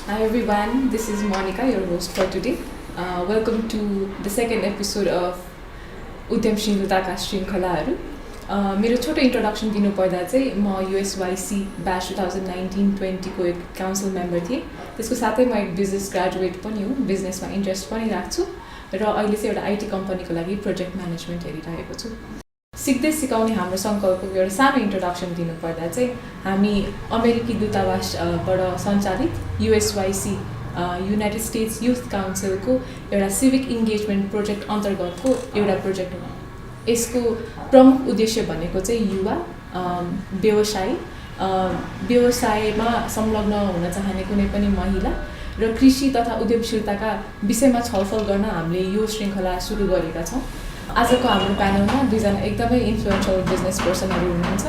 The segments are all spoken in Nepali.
Hi everyone, this is Monica, your host for today. Welcome to the second episode of उद्यमशीलताका श्रृङ्खलाहरू। मेरो छोटो इन्ट्रोडक्सन दिनुपर्दा चाहिँ म USYC ब्याच 2019-20 को एक काउन्सिल मेम्बर थिएँ। त्यसको साथै म एक बिजनेस ग्रेजुएट पनि हुँ, बिजनेसमा इन्ट्रेस्ट पनि राख्छु र अहिले चाहिँ एउटा IT कम्पनीको लागि प्रोजेक्ट म्यानेजमेन्ट हेरिरहेको छु। सिक्दै सिकाउने हाम्रो सङ्कल्पको एउटा सानो इन्ट्रोडक्सन दिनुपर्दा चाहिँ हामी अमेरिकी दूतावासबाट सञ्चालित USYC युनाइटेड स्टेट्स युथ काउन्सिलको एउटा सिभिक इन्गेजमेन्ट प्रोजेक्ट अन्तर्गतको एउटा प्रोजेक्ट हो। यसको प्रमुख उद्देश्य भनेको चाहिँ युवा व्यवसायमा संलग्न हुन चाहने कुनै पनि महिला र कृषि तथा उद्यमशीलताका विषयमा छलफल गर्न हामीले यो श्रृङ्खला सुरु गरेका छौँ। आजको हाम्रो प्यानलमा दुईजना एकदमै इन्फ्लुएन्शियल बिजनेस पर्सनहरू हुनुहुन्छ।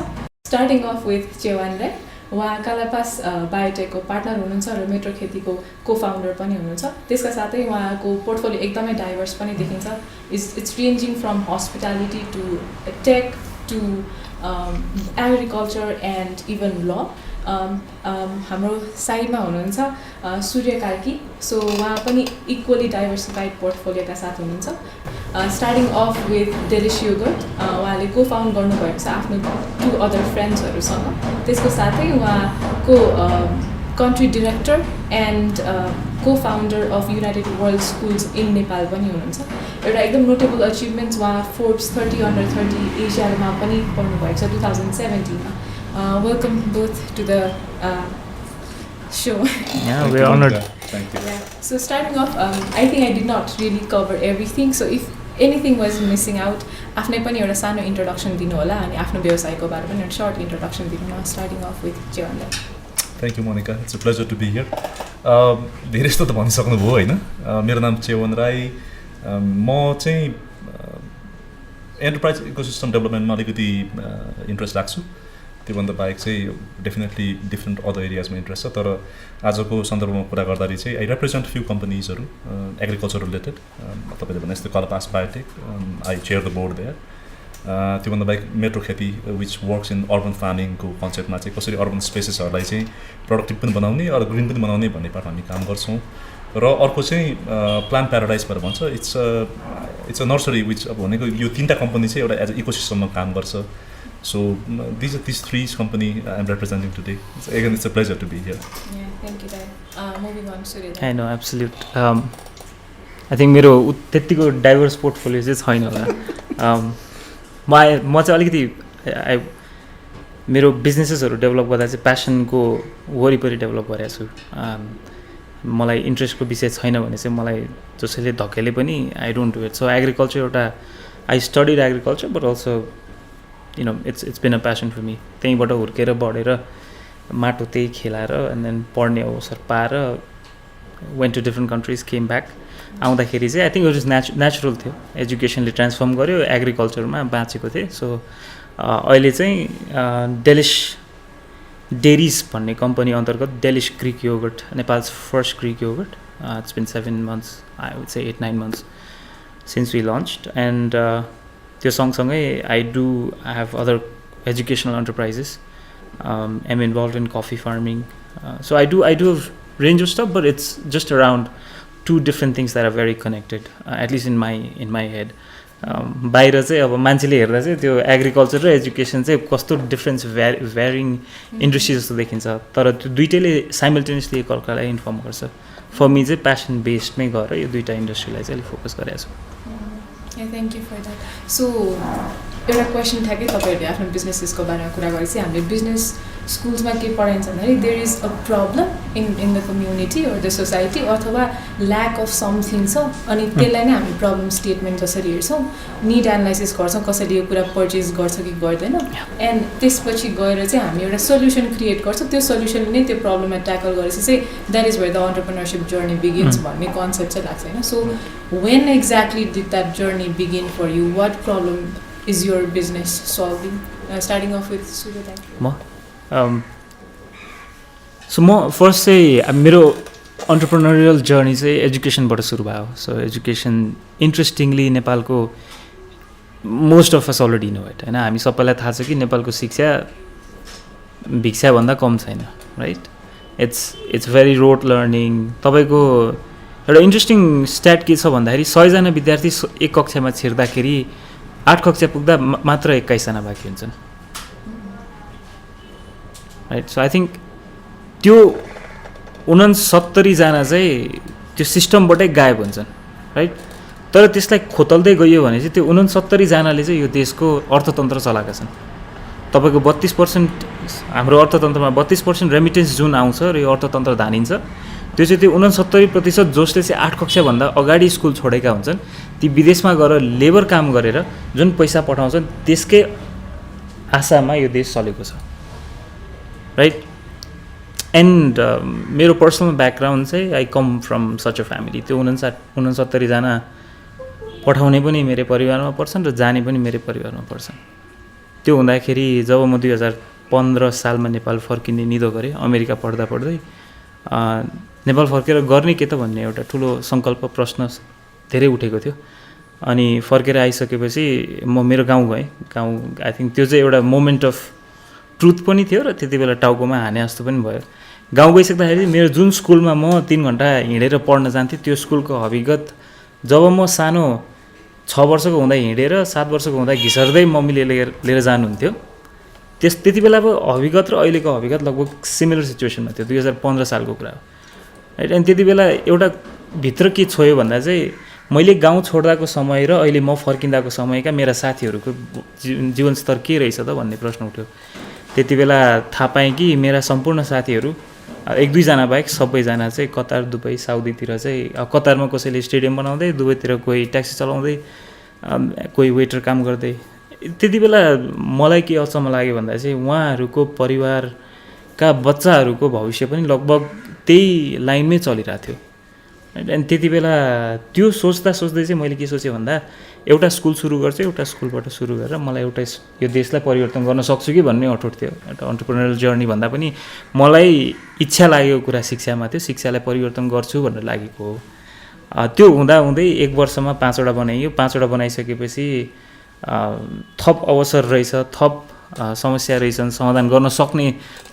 Starting off with Chewang Rai, उहाँ कालापास बायोटेकको पार्टनर हुनुहुन्छ र मेट्रो खेतीको को फाउन्डर पनि हुनुहुन्छ। त्यसका साथै उहाँको पोर्टफोलियो एकदमै डाइभर्स पनि देखिन्छ। It's ranging from hospitality to tech to agriculture and even law. हाम्रो साइडमा हुनुहुन्छ सूर्य कार्की, सो उहाँ पनि इक्वली डाइभर्सिफाइड पोर्टफोलियोका साथ हुनुहुन्छ। Starting off with Delish yogurt, उहाँले को फाउन्ड गर्नुभएको छ आफ्नो 2 अदर फ्रेन्ड्सहरूसँग। त्यसको साथै उहाँको कन्ट्री डिरेक्टर एन्ड को founder of United schools in Nepal पनि हुनुहुन्छ। एउटा एकदम नोटेबल अचिभमेन्ट्स, उहाँ फोर्ब्स 30 under 30 एसियामा पनि पढ्नुभएको छ 2017मा। Welcome both to the show. Yeah, we're honored. Thank you. Yeah. So starting off, I think I did not really cover everything. So if anything was missing out, आफ्नै पनि एउटा सानो इन्ट्रोडक्सन दिनु होला अनि आफ्नो व्यवसायको बारेमा पनि एउटा सर्ट इन्ट्रोडक्सन दिनु होला। Starting off with Chewang Rai. Thank you, Monica. It's a pleasure to be here. धेरै जस्तो त भनिसक्नुभयो होइन। मेरो नाम चेवन राई। म चाहिँ एन्टरप्राइज इकोसिस्टम डेभलपमेन्टमा अलिकति इन्ट्रेस्ट राख्छु। त्योभन्दा बाहेक चाहिँ डेफिनेटली डिफ्रेन्ट अदर एरियाजमा इन्ट्रेस्ट छ। तर आजको सन्दर्भमा कुरा गर्दाखेरि चाहिँ आई रिप्रेजेन्ट फ्यु कम्पनीजहरू एग्रिकल्चर रिलेटेड। तपाईँले भने जस्तै Kalpas biotech, I chair the board there. त्योभन्दा बाहेक Metro Kheti which works in urban फार्मिङको कन्सेप्टमा चाहिँ कसरी अर्बन स्पेसेसहरूलाई चाहिँ प्रोडक्टिभ पनि बनाउने र ग्रिन पनि बनाउने भन्ने पार्ट हामी काम गर्छौँ। र अर्को चाहिँ प्लान्ट प्याराडाइज भनेर भन्छ। इट्स अ नर्सरी विच अब भनेको यो 3टा कम्पनी चाहिँ एउटा एज अ इकोसिस्टममा काम गर्छ। So these 3 companies I'm representing today. So again, it's a pleasure to be here. Yeah, thank you, Dad. Moving on, Surya. I know, absolute. I think मेरो त्यतिको डाइभर्स पोर्टफोलियो चाहिँ छैन होला। म चाहिँ अलिकति मेरो बिजनेसेसहरू डेभलप गर्दा चाहिँ प्यासनको वरिपरि डेभलप गरेको छु। मलाई इन्ट्रेस्टको विषय छैन भने चाहिँ मलाई जसैले धकेले पनि I don't do it. So agriculture एउटा I studied agriculture but also it's been a passion for me. त्यहीँबाट हुर्केर बढेर माटो त्यही खेलाएर एन्ड देन पढ्ने अवसर पाएर went to different countries, came back. आउँदाखेरि चाहिँ I think it is natural थियो। एजुकेसनले ट्रान्सफर्म गर्यो, एग्रिकल्चरमा बाँचेको थिएँ। सो अहिले चाहिँ डेलिस डेरिज भन्ने कम्पनी अन्तर्गत Delis Greek yogurt, Nepal's first Greek yogurt. It's been 7 months, I would say 8-9 months since we launched. And त्यो सँगसँगै I have other educational enterprises. Am involved in coffee farming. So I do range of stuff but it's just around 2 different things that are very connected, at least in my head. बाहिर चाहिँ अब मान्छेले हेर्दा चाहिँ त्यो एग्रिकल्चर र एजुकेसन चाहिँ कस्तो डिफ्रेन्स भ्यारिङ इन्डस्ट्री जस्तो देखिन्छ, तर त्यो दुइटैले साइमल्टेनियसली एकअर्कालाई इन्फर्म गर्छ। फर मी चाहिँ प्यासन बेस्डमै गएर यो 2टा इन्डस्ट्रीलाई चाहिँ अलिक फोकस गरेको छु। Thank you for that. So एउटा क्वेसन ठ्याक्कै तपाईँहरूले आफ्नो बिजनेसेसको बारेमा कुरा गरेपछि हामीले बिजनेस स्कुल्समा के पढाइन्छ भन्दाखेरि there is a problem in the community or the society अथवा ल्याक अफ समथिङ छ अनि त्यसलाई नै हामी प्रब्लम स्टेटमेन्ट जसरी हेर्छौँ, निड एनालाइसिस गर्छौँ कसैले यो कुरा पर्चेस गर्छ कि गर्दैन, एन्ड त्यसपछि गएर चाहिँ हामी एउटा सोल्युसन क्रिएट गर्छौँ। त्यो सोल्युसनले नै त्यो प्रब्लमलाई ट्याकल गरेपछि चाहिँ that is where the entrepreneurship journey begins भन्ने कन्सेप्ट चाहिँ लाग्छ होइन। So when exactly did that journey begin for you? What problem is your business solving? Starting off with Surya. So म फर्स्ट चाहिँ मेरो अन्टरप्रेन्योरियल जर्नी चाहिँ एजुकेसनबाट सुरु भयो। सो एजुकेसन इन्ट्रेस्टिङली नेपालको most of us already no it होइन। हामी सबैलाई थाहा छ कि नेपालको शिक्षा भिक्षाभन्दा कम छैन, right? It's very road learning. तपाईँको एउटा इन्ट्रेस्टिङ स्ट्याट के छ भन्दाखेरि 100जना विद्यार्थी एक कक्षामा छिर्दाखेरि 8 कक्षा पुग्दा मात्र 21जना बाँकी हुन्छन्. राइट. सो आई थिङ्क त्यो 69जना चाहिँ त्यो सिस्टमबाटै गायब हुन्छन्. राइट. तर त्यसलाई खोतल्दै गइयो भने चाहिँ त्यो 69जनाले चाहिँ यो देशको अर्थतन्त्र चलाएका छन्. तपाईँको 32% हाम्रो अर्थतन्त्रमा 32% रेमिटेन्स जुन आउँछ र यो अर्थतन्त्र धानिन्छ त्यो चाहिँ त्यो 69% जसले चाहिँ 8 कक्षाभन्दा अगाडि स्कुल छोडेका हुन्छन् ती विदेशमा गएर लेबर काम गरेर जुन पैसा पठाउँछन् त्यसकै आशामा यो देश चलेको छ. राइट. एन्ड मेरो पर्सनल ब्याकग्राउन्ड चाहिँ I come from such a family. त्यो 69जना पठाउने पनि मेरो परिवारमा पर्छन् र जाने पनि मेरो परिवारमा पर्छन्. त्यो हुँदाखेरि जब म 2015 सालमा नेपाल फर्किने निधो गरेँ अमेरिका पढ्दा पढ्दै नेपाल फर्केर गर्ने के त भन्ने एउटा ठुलो सङ्कल्प प्रश्न धेरै उठेको थियो. अनि फर्केर आइसकेपछि म मेरो गाउँ गएँ. गाउँ आई थिङ्क त्यो चाहिँ एउटा मोमेन्ट अफ ट्रुथ पनि थियो र त्यति बेला टाउकोमा हाने जस्तो पनि भयो. गाउँ गइसक्दाखेरि मेरो जुन स्कुलमा म 3 घन्टा हिँडेर पढ्न जान्थेँ त्यो स्कुलको हकीकत जब म सानो 6 वर्षको हुँदा हिँडेर 7 वर्षको हुँदा घिसर्दै मम्मीले लिएर जानुहुन्थ्यो. त्यति बेलाको हकीकत र अहिलेको हकीकत लगभग सिमिलर सिचुएसनमा थियो. 2015 सालको कुरा हो. राइट. अनि त्यति बेला एउटा भित्र के छोयो भन्दा चाहिँ मैले गाउँ छोड्दाको समय र अहिले म फर्किँदाको समयका मेरा साथीहरूको जीवनस्तर के रहेछ त भन्ने प्रश्न उठ्यो. त्यति बेला थाहा पाएँ कि मेरा सम्पूर्ण साथीहरू 1-2जना बाहेक सबैजना चाहिँ कतार, दुबई, साउदीतिर चाहिँ कतारमा कसैले स्टेडियम बनाउँदै, दुबईतिर कोही ट्याक्सी चलाउँदै, कोही वेटर काम गर्दै. त्यति बेला मलाई के अचम्म लाग्यो भन्दा चाहिँ उहाँहरूको परिवारका बच्चाहरूको भविष्य पनि लगभग त्यही लाइनमै चलिरहेको थियो. अनि त्यति बेला त्यो सोच्दा चाहिँ मैले के सोचेँ भन्दा एउटा स्कुल सुरु गर्छु, एउटा स्कुलबाट सुरु गरेर मलाई एउटा यो देशलाई परिवर्तन गर्न सक्छु कि भन्ने अठोट थियो. एउटा अन्टरप्रेन्योरल जर्नी भन्दा पनि मलाई इच्छा लागेको कुरा शिक्षामा थियो. शिक्षालाई परिवर्तन गर्छु भनेर लागेको हो. त्यो हुँदाहुँदै 1 वर्षमा 5वटा बनाइयो. 5वटा बनाइसकेपछि थप अवसर रहेछ, थप समस्या रहेछन्, समाधान गर्न सक्ने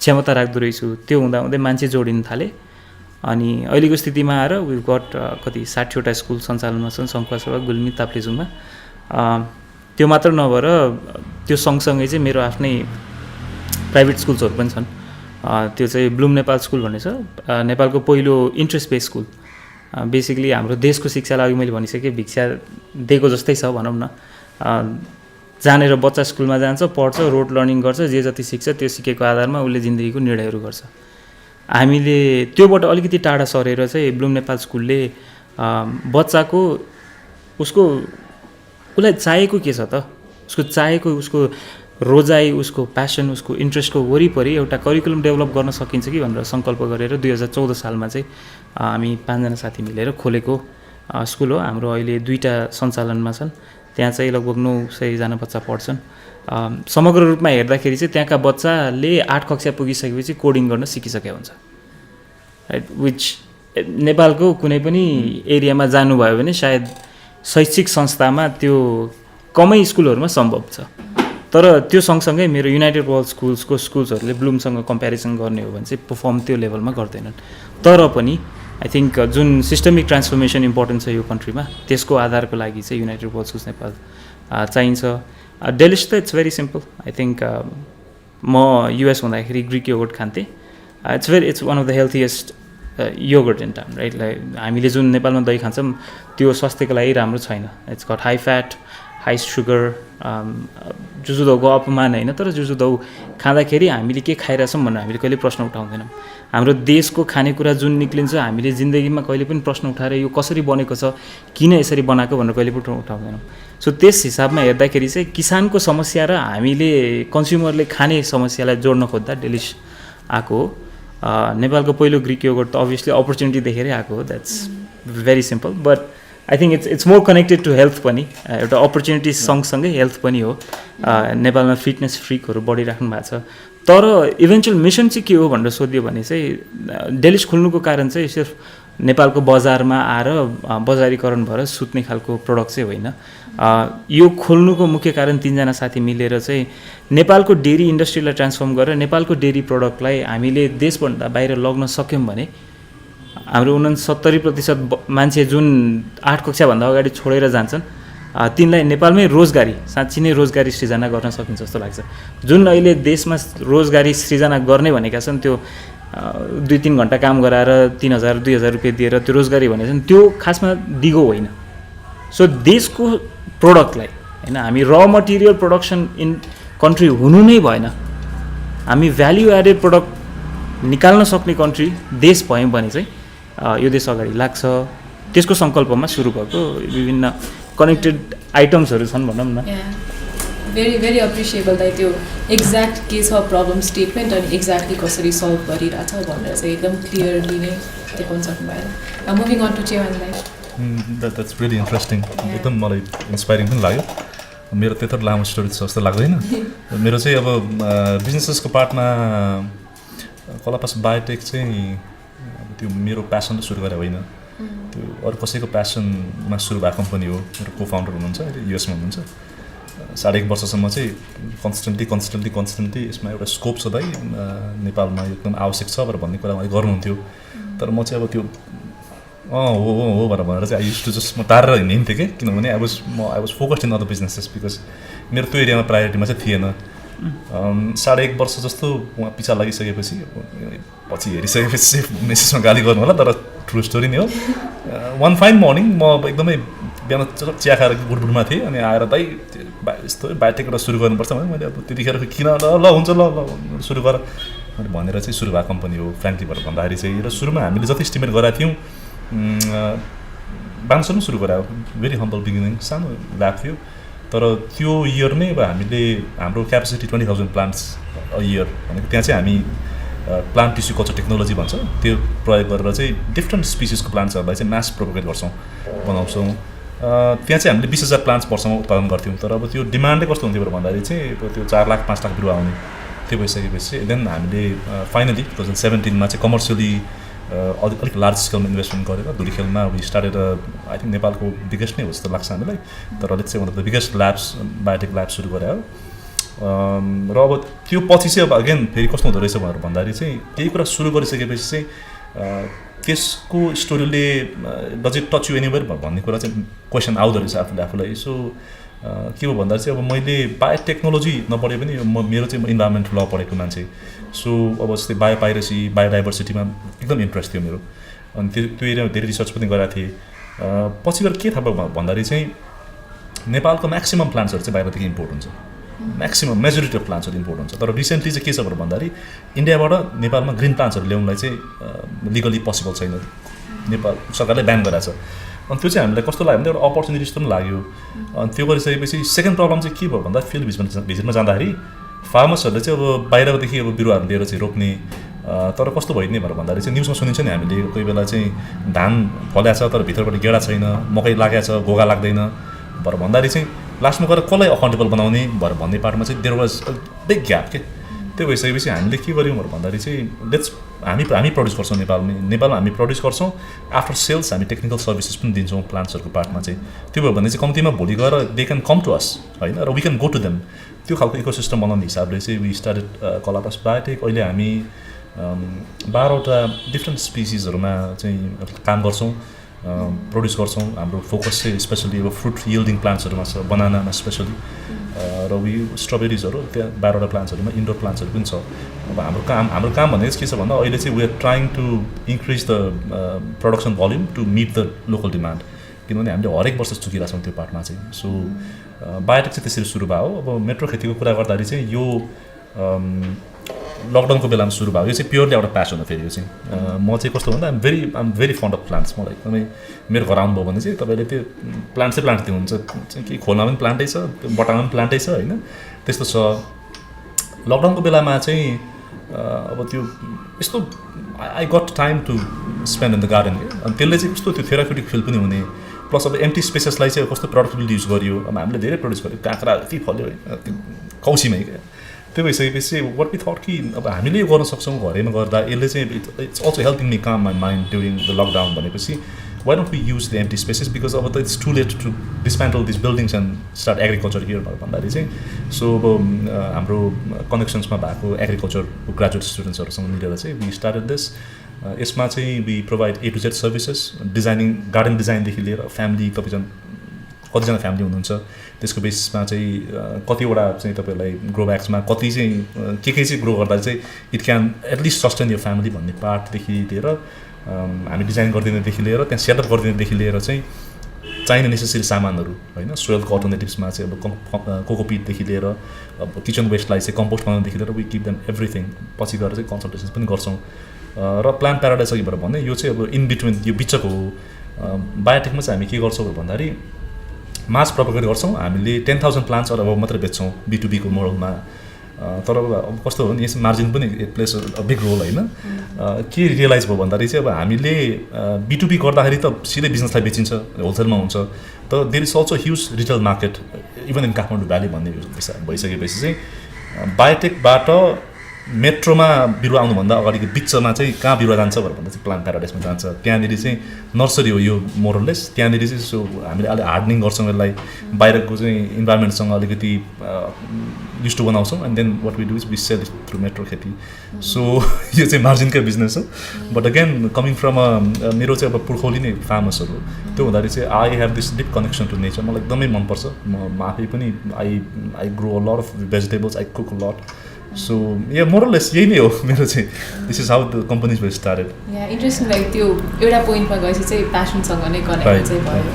क्षमता राख्दो रहेछु. त्यो हुँदाहुँदै मान्छे जोडिन थाले. अनि अहिलेको स्थितिमा आएर वी गट कति 60वटा स्कुल सञ्चालनमा छन्. सङ्खुवासभा, गुल्मी, ताप्लेजुङमा. त्यो मात्र नभएर त्यो सँगसँगै चाहिँ मेरो आफ्नै प्राइभेट स्कुल्सहरू पनि छन्. त्यो चाहिँ ब्लुम नेपाल स्कुल भन्ने छ. नेपालको पहिलो इन्ट्रेस्ट बेस्ड स्कुल. बेसिकली हाम्रो देशको शिक्षालाई अघि मैले भनिसकेँ भिक्षा दिएको जस्तै छ भनौँ न. जानेर बच्चा स्कुलमा जान्छ, पढ्छ, रोड लर्निङ गर्छ, जे जति सिक्छ त्यो सिकेको आधारमा उसले जिन्दगीको निर्णयहरू गर्छ. हामीले त्योबाट अलिकति टाढा सरेर चाहिँ ब्लुम नेपाल स्कुलले बच्चाको उसलाई चाहिएको के छ त, उसको चाहिएको उसको रोजाइ, उसको प्यासन, उसको इन्ट्रेस्टको वरिपरि एउटा करिकुलम डेभलप गर्न सकिन्छ कि भनेर सङ्कल्प गरेर 2014 सालमा चाहिँ हामी 5जना साथी मिलेर खोलेको स्कुल हो. हाम्रो अहिले 2टा सञ्चालनमा छन्. त्यहाँ चाहिँ लगभग 900जना बच्चा पढ्छन्. समग्र रूपमा हेर्दाखेरि चाहिँ त्यहाँका बच्चाले 8 कक्षा पुगिसकेपछि कोडिङ गर्न सिकिसकेका हुन्छ. राइट. विच नेपालको कुनै पनि एरियामा जानुभयो भने सायद शैक्षिक संस्थामा त्यो कमै स्कुलहरूमा सम्भव छ. तर त्यो सँगसँगै मेरो युनाइटेड वर्ल्ड स्कुल्सको स्कुल्सहरूले ब्लुमसँग कम्पेरिजन गर्ने हो भने चाहिँ पर्फर्म त्यो लेभलमा गर्दैनन्. तर पनि आई थिङ्क जुन सिस्टमिक ट्रान्सफर्मेसन इम्पोर्टेन्ट छ यो कन्ट्रीमा त्यसको आधारको लागि चाहिँ युनाइटेड वर्ल्ड स्कुल्स नेपाल चाहिन्छ. डेलिस त it's very simple. I think म युएस हुँदाखेरि ग्रिक योगर्ट खान्थेँ. It's one of the healthiest yogurt in town. Right. Like हामीले जुन नेपालमा दही खान्छौँ त्यो स्वास्थ्यको लागि राम्रो छैन. It's got high fat, high sugar. जुजुदौको अपमान होइन, तर जुजुदौ खाँदाखेरि हामीले के खाइरहेछौँ भनेर हामीले कहिले प्रश्न उठाउँदैनौँ. हाम्रो देशको खानेकुरा जुन निक्लिन्छ हामीले जिन्दगीमा कहिले पनि प्रश्न उठाएर यो कसरी बनेको छ, किन यसरी बनाएको भनेर कहिले पनि उठाउँदैनौँ. सो त्यस हिसाबमा हेर्दाखेरि चाहिँ किसानको समस्या र हामीले कन्ज्युमरले खाने समस्यालाई जोड्न खोज्दा डेलिस आएको हो. नेपालको पहिलो ग्रिक योगर्ट त अभियसली अपर्च्युनिटी देखेरै आएको हो. That's very simple. But I think it's more connected to health पनि. एउटा अपर्च्युनिटी सँगसँगै हेल्थ पनि हो. नेपालमा फिटनेस फ्रिकहरू बढिराख्नु भएको छ. तर इभेन्चुअल मिसन चाहिँ के हो भनेर सोध्यो भने चाहिँ डेलिस खोल्नुको कारण चाहिँ सिर्फ नेपालको बजारमा आएर बजारीकरण भएर सुत्ने खालको प्रडक्ट चाहिँ होइन। यो खोल्नुको मुख्य कारण 3जना साथी मिलेर चाहिँ नेपालको डेरी इन्डस्ट्रीलाई ट्रान्सफर्म गरेर नेपालको डेरी प्रडक्टलाई हामीले देशभन्दा बाहिर लग्न सक्यौँ भने हाम्रो 69% मान्छे जुन 8 कक्षाभन्दा अगाडि छोडेर जान्छन् तिनलाई नेपालमै रोजगारी साँच्चै नै रोजगारी सृजना गर्न सकिन्छ जस्तो लाग्छ। जुन अहिले देशमा रोजगारी सृजना गर्ने भनेका छन् त्यो 2-3 घन्टा काम गराएर 3,000-2,000 रुपियाँ दिएर त्यो रोजगारी भनेको छन् त्यो खासमा दिगो होइन। सो देशको प्रोडक्टलाई होइन हामी र मटेरियल प्रोडक्सन इन कन्ट्री हुनु नै भएन, हामी भ्याल्यु एडेड प्रोडक्ट निकाल्न सक्ने कन्ट्री देश भयौँ भने चाहिँ यो देश अगाडि लाग्छ। त्यसको सङ्कल्पमा सुरु भएको विभिन्न कनेक्टेड आइटम्सहरू छन् भनौँ न। भेरी भेरी अप्रिसिएबल दाइ त्यो एक्ज्याक्ट के छ प्रब्लम स्टेटमेन्ट अनि एक्ज्याक्टली कसरी सल्भ गरिरहेछ भनेर चाहिँ एकदम क्लियरली नै देखाउन सक्नुभयो। मुभिङ अन टु चेवान दाइ। That's really interesting. एकदम मलाई इन्सपाइरिङ पनि लाग्यो। मेरो त्यत्रो लामो स्टोरी छ जस्तो लाग्दैन। मेरो चाहिँ अब बिजनेसेसको पार्टमा कलापास बायोटेक चाहिँ त्यो मेरो प्यासनले सुरु गरेर होइन, त्यो अरू कसैको प्यासनमा सुरु भएको कम्पनी हो। मेरो को फाउन्डर हुनुहुन्छ, अहिले युएसमा हुनुहुन्छ। 1.5 वर्षसम्म चाहिँ कन्सिस्टेन्टली यसमा एउटा स्कोप छ दाइ नेपालमा एकदम आवश्यक छ भनेर भन्ने कुरा उहाँले गर्नुहुन्थ्यो। तर म चाहिँ अब त्यो हो भनेर चाहिँ आई युज टु जस्ट म तारेर हिँड्थेँ कि, किनभने I was focused in other businesses because मेरो त्यो एरियामा प्रायोरिटीमा चाहिँ थिएन। 1.5 वर्ष जस्तो उहाँ पछि लागिसकेपछि पछि हेरिसकेपछि मेसेजमा गाली गर्नु होला, तर ट्रु स्टोरी नै हो। वान फाइन मर्निङ म एकदमै बिहान चिया खाएर बुडबुडमा थिएँ अनि आएर दाइ यस्तो बायोटेक एउटा सुरु गर्नुपर्छ भने मैले अब त्यतिखेर किन ल हुन्छ ल सुरु गर भनेर चाहिँ सुरु भएको कम्पनी हो फ्रेङ्कली भन्दाखेरि चाहिँ। र सुरुमा हामीले जति इस्टिमेट गरेका थियौँ बाङसम्म सुरु गरायो, भेरी हम्बल बिगिनिङ, सानो ल्याब थियो। तर त्यो इयर नै अब हामीले हाम्रो क्यापेसिटी 20,000 प्लान्ट्स अ इयर भनेको त्यहाँ चाहिँ हामी प्लान्ट टिस्यु कल्चर टेक्नोलोजी भन्छ त्यो प्रयोग गरेर चाहिँ डिफ्रेन्ट स्पिसिसको प्लान्ट्सहरूलाई चाहिँ मास प्रोपोगेट गर्छौँ, बनाउँछौँ। त्यहाँ चाहिँ हामीले 20,000 प्लान्ट्स वर्षमा उत्पादन गर्थ्यौँ। तर अब त्यो डिमान्डै कस्तो हुन्थ्यो भन्दाखेरि चाहिँ अब त्यो 4 लाख 5 लाख बिरुवा आउने त्यो भइसकेपछि देन हामीले फाइनली 2017मा चाहिँ कमर्सियली अलिक लार्ज स्केलमा इन्भेस्टमेन्ट गरेर धुलीखेलमा वी स्टार्टेड आई थिङ्क नेपालको बिगेस्ट नै हो जस्तो लाग्छ हामीलाई। तर अलिक चाहिँ मतलब बिगेस्ट ल्याब्स बायोटेक ल्याब सुरु गरायो। र अब त्यो पछि चाहिँ अब अगेन फेरि कस्तो हुँदो रहेछ भनेर भन्दाखेरि चाहिँ केही कुरा सुरु गरिसकेपछि चाहिँ त्यसको स्टोरीले does it touch you anywhere भन्ने कुरा चाहिँ क्वेसन आउँदो रहेछ आफूलाई। सो के हो भन्दा चाहिँ अब मैले बायोटेक्नोलोजी नपढे पनि मेरो चाहिँ इन्भाइरोमेन्ट ल पढेको मान्छे। सो अब जस्तै बायोपाइरेसी बायोडाइभर्सिटीमा एकदम इन्ट्रेस्ट थियो मेरो अनि त्यो एरियामा धेरै रिसर्च पनि गरेको थिएँ। पछि गएर के थाहा भयो भन्दाखेरि चाहिँ नेपालको म्याक्सिमम् प्लान्ट्सहरू चाहिँ बाहिरदेखि इम्पोर्ट हुन्छ, म्याक्सिमम् मेजोरिटी अफ प्लान्ट्सहरू इम्पोर्ट हुन्छ। तर रिसेन्टली चाहिँ के छ भनेर भन्दाखेरि इन्डियाबाट नेपालमा ग्रिन प्लान्ट्सहरू ल्याउनलाई चाहिँ लिगली पोसिबल छैन, नेपाल सरकारले ब्यान गरेको छ। अनि त्यो चाहिँ हामीलाई कस्तो लाग्यो भने एउटा अपर्च्युनिटी जस्तो पनि लाग्यो। अनि त्यो गरिसकेपछि सेकेन्ड प्रब्लम चाहिँ के भयो भन्दा फिल्ड भिजिटमा जाँदाखेरि फार्मर्सहरूले चाहिँ अब बाहिरदेखि अब बिरुवाहरू लिएर चाहिँ रोप्ने, तर कस्तो भइदिने भनेर भन्दाखेरि चाहिँ न्युजमा सुनिन्छ नि हामीले कोही बेला चाहिँ धान फल्याछ तर भित्रबाट गेडा छैन, मकै लागेको छ घोगा लाग्दैन भनेर भन्दाखेरि चाहिँ लास्टमा गएर कसलाई अकाउन्टेबल बनाउने भनेर भन्ने पार्टमा चाहिँ there was a big gap के। त्यो भइसकेपछि हामीले के गर्यौँ भनेर भन्दाखेरि चाहिँ लेट्स हामी प्रड्युस गर्छौँ नेपालमा हामी प्रड्युस गर्छौँ। आफ्टर सेल्स हामी टेक्निकल सर्भिसेस पनि दिन्छौँ प्लान्ट्सहरूको पार्टमा चाहिँ। त्यो भयो भने चाहिँ कम्तीमा भोलि गएर they can come to us होइन, र we can go to them. त्यो खालको इकोसिस्टम बनाउने हिसाबले चाहिँ वी स्टार्टेड कलापास बायोटेक। अहिले हामी 12वटा डिफ्रेन्ट स्पिसिसहरूमा चाहिँ काम गर्छौँ, प्रड्युस गर्छौँ। हाम्रो फोकस चाहिँ स्पेसली अब फ्रुट यिल्डिङ प्लान्ट्सहरूमा छ, बनानामा स्पेसली, र स्ट्रबेरिजहरू त्यहाँ 12वटा प्लान्ट्सहरूमा इन्डोर प्लान्ट्सहरू पनि छ। अब हाम्रो काम भनेको चाहिँ के छ भन्दा अहिले चाहिँ we are trying to increase the production volume to meet the local demand, किनभने हामीले हरेक वर्ष चुकिरहेको छौँ त्यो पार्टमा चाहिँ। सो बायोटेक चाहिँ त्यसरी सुरु भयो। अब मेट्रो खेतीको कुरा गर्दाखेरि चाहिँ यो लकडाउनको बेलामा सुरु भयो। यो चाहिँ प्योरली एउटा प्यासन हो। फेरि यो चाहिँ म चाहिँ कस्तो भन्दा I'm very fund of plants. मलाई एकदमै मेरो घर आउनुभयो भने चाहिँ तपाईँले त्यो प्लान्ट दिनुहुन्छ, कि खोलमा पनि प्लान्टै छ, बटामा पनि प्लान्टै छ होइन, त्यस्तो छ। लकडाउनको बेलामा चाहिँ अब त्यो यस्तो I got time to spend in the garden के। अनि त्यसले चाहिँ कस्तो त्यो थेराप्युटिक फिल पनि हुने, प्लस अब एम्टी स्पेसेसलाई चाहिँ कस्तो प्रोडक्टिभली युज गरियो। अब हामीले धेरै प्रड्युस गर्यो, काँक्रा यति फल्यो होइन कौसीमै क्या। त्यो भइसकेपछि वाट वी थट कि अब हामीले यो गर्न सक्छौँ घरैमा गर्दा यसले चाहिँ it's also helping me calm my mind during the lockdown भनेपछि why don't we use the empty spaces because अब त it's too late to dismantle this buildings and start agriculture here भन्दाखेरि चाहिँ सो अब हाम्रो कनेक्सन्समा भएको एग्रिकल्चरको ग्रेजुएट स्टुडेन्ट्सहरूसँग मिलेर चाहिँ वी स्टार्टेड दिस यसमा चाहिँ we provide A to Z services designing garden डिजाइनदेखि लिएर फ्यामिली कतिजना फ्यामिली हुनुहुन्छ त्यसको बेसिसमा चाहिँ कतिवटा चाहिँ तपाईँहरूलाई ग्रो ब्याग्समा कति चाहिँ के चाहिँ ग्रो गर्दा चाहिँ इट क्यान एटलिस्ट सस्टेन यो फ्यामिली भन्ने पार्टदेखि लिएर हामी डिजाइन गरिदिनेदेखि लिएर त्यहाँ सेटअप गरिदिनेदेखि लिएर चाहिँ चाहिने नेसेसरी सामानहरू होइन सोइलको अल्टरनेटिभ्समा चाहिँ अब कोकोपिटदेखि लिएर अब किचन वेस्टलाई चाहिँ कम्पोस्ट बनाउनुदेखि लिएर वी किप देम एभ्रिथिङ पछि गएर चाहिँ कन्सल्टेसन्स पनि गर्छौँ र प्लान्ट प्याराडाइज अघिबाट भने यो चाहिँ अब इन बिट्विन यो बिचको हो बायोटेकमा चाहिँ हामी के गर्छौँ भन्दाखेरि मास प्रोपगेट गर्छौँ हामीले 10,000 प्लान्ट्स अब मात्रै बेच्छौँ B2B को मोडलमा तर अब कस्तो हो भने यसमा मार्जिन पनि प्लेस अ बिग रोल होइन के रियलाइज भयो भन्दाखेरि चाहिँ अब हामीले B2B गर्दाखेरि त सिधै बिजनेसलाई बेचिन्छ होलसेलमा हुन्छ तर there is also huge retail market even in Kathmandu valley भन्ने भइसकेपछि चाहिँ बायोटेकबाट मेट्रोमा बिरुवा आउनुभन्दा अगाडिको बिचमा चाहिँ कहाँ बिरुवा जान्छ भनेर भन्दा चाहिँ प्लान्ट प्याराडाइसमा जान्छ त्यहाँनिर चाहिँ नर्सरी हो यो मोरलेस त्यहाँनिर चाहिँ सो हामीले अलि हार्डनिङ गर्छौँ यसलाई बाहिरको चाहिँ इन्भाइरोमेन्टसँग अलिकति युज टु बनाउँछौँ and then what we do is we sell through Metro Kheti so यो चाहिँ मार्जिनकै बिजनेस हो बट अगेन कमिङ फ्रम मेरो चाहिँ अब पुर्खौली नै फार्मर्सहरू त्यो हुँदाखेरि चाहिँ I have this deep connection to nature मलाई एकदमै मनपर्छ म आफै पनि I grow a lot of vegetables I cook a lot so yeah more or less यही नै हो मेरो चाहिँ this is how the companies were started yeah interesting like त्यो एउटा पोइन्टमा गएपछि चाहिँ प्यासनसँग नै कनेक्ट चाहिँ भयो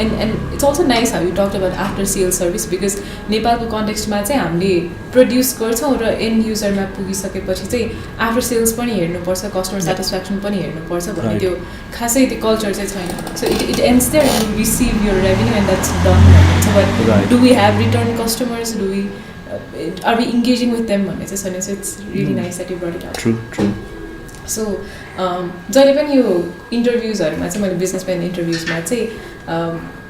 and it's also nice how you talk about after sale service because नेपालको कन्टेक्स्टमा चाहिँ हामीले प्रड्युस गर्छौँ र एन्ड युजरमा पुगिसकेपछि चाहिँ आफ्टर सेल्स पनि हेर्नुपर्छ कस्टमर सेटिस्फ्याक्सन पनि हेर्नुपर्छ भन्ने त्यो खासै त्यो कल्चर चाहिँ छैन so it ends there you receive your revenue and that's done भन्छ but do we have return customers do we are we engaging with them भन्ने चाहिँ छैन so it's really nice that you brought it out true so जहिले पनि यो इन्टरभ्युजहरूमा चाहिँ मैले बिजनेसम्यान इन्टरभ्युजमा चाहिँ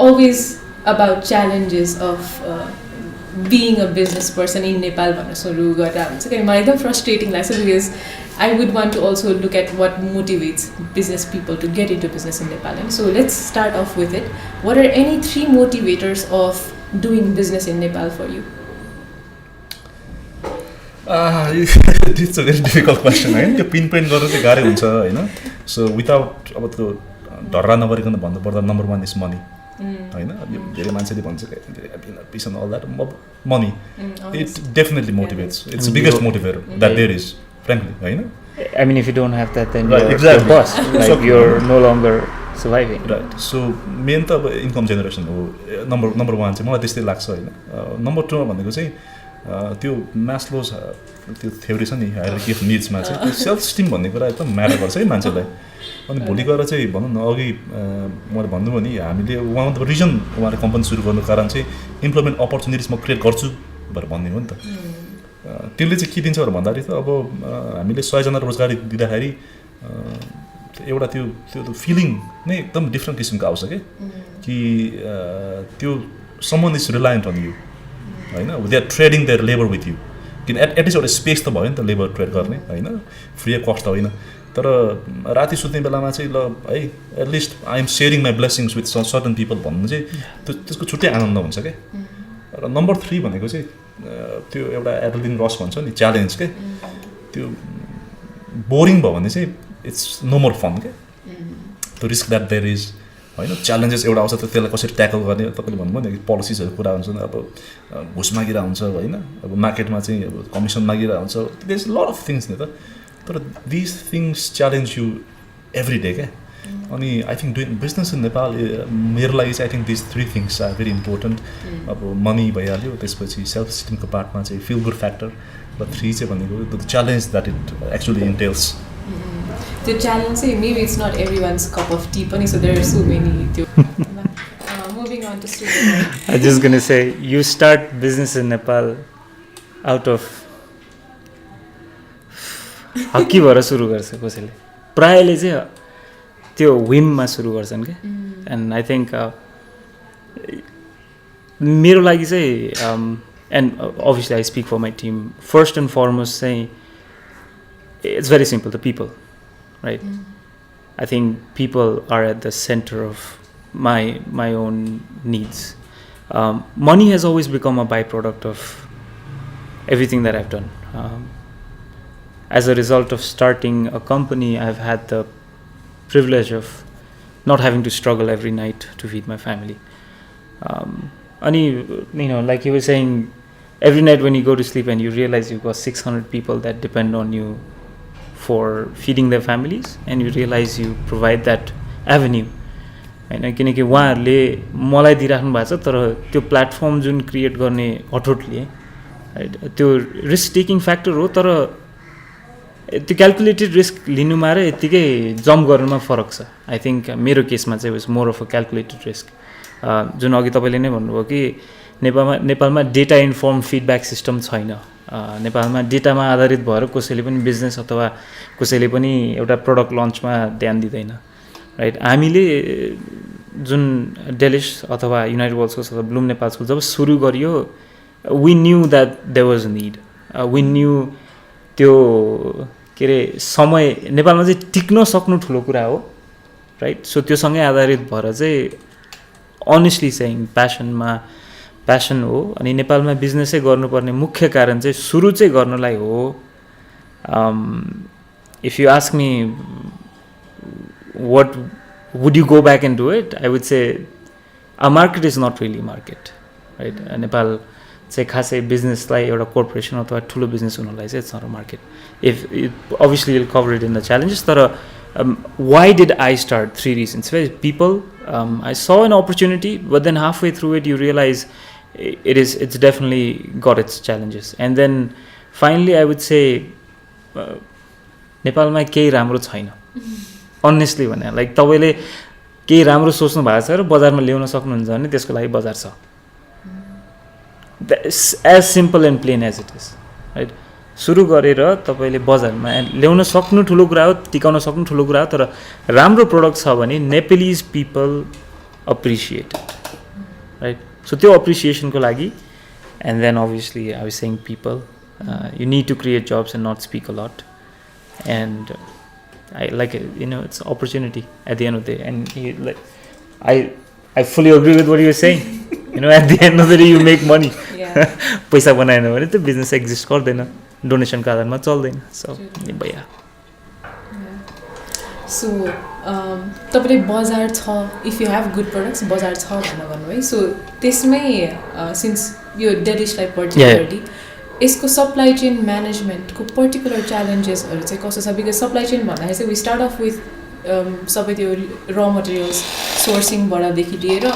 always about challenges of being a business person in Nepal भनेर सुरु गरेर हुन्छ किनकि मलाई एकदम फ्रस्ट्रेटिङ लाग्छ because I would want to also look at what motivates business people to get into business in Nepal होइन so let's start off with it what are any 3 motivators of doing business in Nepal for you it's a very difficult question होइन त्यो पिन पोइन्ट गर्नु चाहिँ गाह्रो हुन्छ होइन सो विदाउट अब त्यो ढर्रा नगरिकन भन्नुपर्दा नम्बर 1 इज मनी होइन धेरै मान्छेले भन्छ peace and all that money it definitely motivates it's biggest motivator that there is frankly होइन I mean, if you don't have that, then right, you're exactly. boss. Like you're no longer surviving. Right. So main त अब इन्कम जेनेरेसन हो नम्बर 1 चाहिँ मलाई त्यस्तै लाग्छ होइन नम्बर 2 भनेको चाहिँ त्यो म्यास्लोज त्यो थ्योरी छ नि हायरार्की अफ निड्समा चाहिँ त्यो सेल्फ स्टिम भन्ने कुरा एकदम म्याटर गर्छ है मान्छेलाई अनि भोलि गएर चाहिँ भनौँ न अघि मैले भन्नुभयो नि हामीले वान अफ द रिजन उहाँले कम्पनी सुरु गर्नु कारण चाहिँ इम्प्लोइमेन्ट अपर्च्युनिटिज म क्रिएट गर्छु भनेर भन्ने हो नि त त्यसले चाहिँ के दिन्छ भनेर भन्दाखेरि त अब हामीले 100 जना रोजगारी दिँदाखेरि एउटा त्यो फिलिङ नै एकदम डिफ्रेन्ट किसिमको आउँछ कि त्यो someone is reliant on you होइन they are trading their labour with you किन एटलिस्ट एउटा स्पेस त भयो नि त लेबर ट्रेड गर्ने होइन फ्री अफ कस्ट त होइन तर राति सुत्ने बेलामा चाहिँ ल है at least I am sharing my blessings with certain people भन्नु चाहिँ त्यसको छुट्टै आनन्द हुन्छ क्या र नम्बर 3 भनेको चाहिँ त्यो एउटा एडलिन रस भन्छ नि च्यालेन्ज के त्यो बोरिङ भयो भने चाहिँ इट्स नो मोर फन क्या त्यो रिस्क द्याट देयर इज होइन च्यालेन्जेस एउटा आउँछ त त्यसलाई कसरी ट्याकल गर्ने तपाईँले भन्नुभयो नि पोलिसिजहरू कुरा हुन्छ अब घुस मागिरहेको हुन्छ होइन अब मार्केटमा चाहिँ अब कमिसन मागिरहेको हुन्छ there is lot of things नि त तर these things challenge you every day क्या अनि I think doing business in Nepal मेरो लागि चाहिँ I think these 3 things are very important अब मनी भइहाल्यो त्यसपछि सेल्फ स्टिमको पार्टमा चाहिँ फिल गुड फ्याक्टर र 3 चाहिँ भनेको the challenge that it actually entails त्यो च्यालेन्ज चाहिँ maybe it's not every one's cup of tea पनि so there are so many त्यो moving on to I was just going to say, you start business in Nepal out of hockey भएर सुरु गर्छ कसैले प्रायले चाहिँ त्यो विममा सुरु गर्छन् क्या एन्ड आई थिङ्क मेरो लागि चाहिँ and obviously I speak for my team, first and foremost saying it's very simple, the people, right? I think people are at the center of my own needs. Money has always become a byproduct of everything that I've done. As a result of starting a company, I've had the privilege of not having to struggle every night to feed my family. Like you were saying, every night when you go to sleep and you realize you've got 600 people that depend on you for feeding their families, and you realize you provide that avenue. होइन किनकि उहाँहरूले मलाई दिइराख्नु भएको छ, तर त्यो प्लेटफर्म जुन क्रिएट गर्ने अठोटले त्यो रिस्क टेकिङ फ्याक्टर हो, तर त्यो क्यालकुलेटेड रिस्क लिनुमा र यत्तिकै जम्प गर्नुमा फरक छ. आई थिङ्क मेरो केसमा चाहिँ was more of a calculated risk. जुन अघि तपाईँले नै भन्नुभयो कि नेपालमा डेटा इन्फर्म फिडब्याक सिस्टम छैन. नेपालमा डेटामा आधारित भएर कसैले पनि बिजनेस अथवा कसैले पनि एउटा प्रडक्ट लन्चमा ध्यान दिँदैन, राइट? हामीले जुन डेलिस अथवा युनाइटेड वर्ल्ड स्कुल्स अथवा ब्लुम नेपाल स्कुल जब सुरु गरियो, we knew that there was need. We knew त्यो के अरे समय नेपालमा चाहिँ टिक्न सक्नु ठुलो कुरा हो, राइट? सो त्योसँगै आधारित भएर चाहिँ अनेस्टली सेइङ प्यासन हो. अनि नेपालमा बिजनेसै गर्नुपर्ने मुख्य कारण चाहिँ सुरु चाहिँ गर्नलाई हो. If you ask me what would you go back and do it, I would say a market is not really market, right? Nepal चाहिँ खासै बिजनेसलाई एउटा कोर्पोरेसन अथवा ठुलो बिजनेस हुनलाई चाहिँ it's not a market. If obviously you'll cover it in the challenges, तर why did I start? 3 reasons. People, I saw an opportunity, but then halfway through it you realize it's definitely got its challenges. And then finally I would say नेपालमा केही राम्रो छैन. Honestly भने लाइक तपाईँले केही राम्रो सोच्नु भएको छ र बजारमा ल्याउन सक्नुहुन्छ भने त्यसको लागि बजार छ. As simple and plain as it is, right? सुरु गरेर तपाईँले बजारमा ल्याउन सक्नु ठुलो कुरा हो, टिकाउन सक्नु ठुलो कुरा हो, तर राम्रो प्रोडक्ट छ भने Nepalese people appreciate, right? So त्यो अप्रिसिएसनको लागि, and then obviously I was saying people, you need to create jobs and not speak a lot. And I like it, it's opportunity at the end of the day, and I fully agree with what you were saying. At the end of the day you make money. पैसा बनाएन भने त्यो बिजनेस एक्जिस्ट गर्दैन, डोनेसनको आधारमा चल्दैन. सो भैया सो तपाईँले बजार छ, if you have good products बजार छ भनेर भन्नुभयो है. सो त्यसमै सिन्स यो डेलिसलाई पर्टिकुलरली यसको सप्लाई चेन म्यानेजमेन्टको पर्टिकुलर च्यालेन्जेसहरू चाहिँ कस्तो छ? बिकज सप्लाई चेन भन्दाखेरि चाहिँ वी स्टार्ट अफ विथ सबै त्यो र मटेरियल्स सोर्सिङबाटदेखि लिएर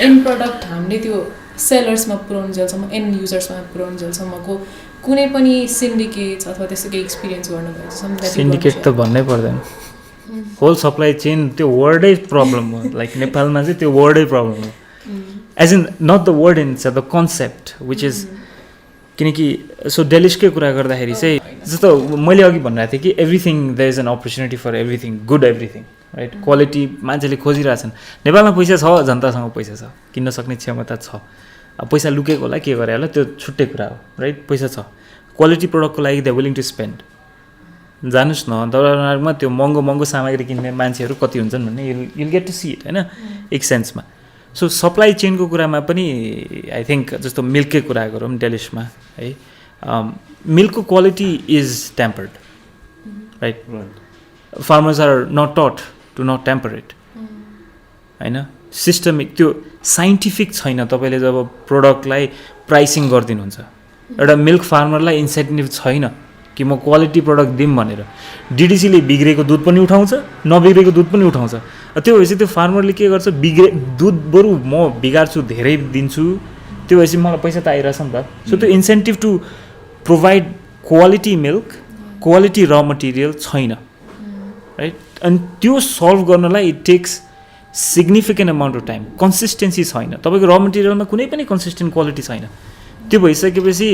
एन्ड प्रडक्ट हामीले त्यो सेलर्समा पुऱ्याउनुजेलसम्म, एन्ड युजर्समा पुऱ्याउनुजेलसम्मको कुनै पनि सिन्डिकेट्स अथवा त्यस्तो केही एक्सपिरियन्स गर्नुभएको छ? सिन्डिकेट त भन्नै पर्दैन, होल सप्लाई चेन त्यो वर्डै प्रब्लम हो. लाइक नेपालमा चाहिँ त्यो वर्डै प्रब्लम हो, as in not the word in the concept which is. किनकि सो डेलिसकै कुरा गर्दाखेरि चाहिँ जस्तो मैले अघि भनिरहेको थिएँ कि everything there is an opportunity for everything, good everything, right? Quality मान्छेले खोजिरहेछन्. नेपालमा पैसा छ, जनतासँग पैसा छ, किन्न सक्ने क्षमता छ. पैसा लुकेको होला, के गरे होला, त्यो छुट्टै कुरा हो, राइट? पैसा छ, क्वालिटी प्रडक्टको लागि दे विलिङ टु स्पेन्ड. जानुहोस् न दरबारमा त्यो महँगो सामग्री किन्ने मान्छेहरू कति हुन्छन् भन्ने you'll get to see it, होइन, एक सेन्समा. सो सप्लाई चेनको कुरामा पनि आई थिङ्क जस्तो मिल्ककै कुरा गरौँ डेलिसमा है, मिल्कको quality is tempered, right? Farmers are not taught to not temper it, होइन? सिस्टमिक त्यो साइन्टिफिक छैन. तपाईँले जब प्रोडक्टलाई प्राइसिङ गरिदिनुहुन्छ, एउटा मिल्क फार्मरलाई इन्सेन्टिभ छैन कि म क्वालिटी प्रडक्ट दिउँ भनेर. डिडिसीले बिग्रेको दुध पनि उठाउँछ, नबिग्रेको दुध पनि उठाउँछ. त्यो भएपछि त्यो फार्मरले के गर्छ, दुध बरु म बिगार्छु, धेरै दिन्छु, त्यो भएपछि मलाई पैसा त आइरहेछ नि त. सो त्यो incentive to provide quality milk, quality र मटेरियल छैन, राइट? अनि त्यो सल्भ गर्नलाई it takes significant amount of time. Consistency छैन, तपाईँको र मटेरियलमा कुनै पनि कन्सिस्टेन्ट क्वालिटी छैन. त्यो भइसकेपछि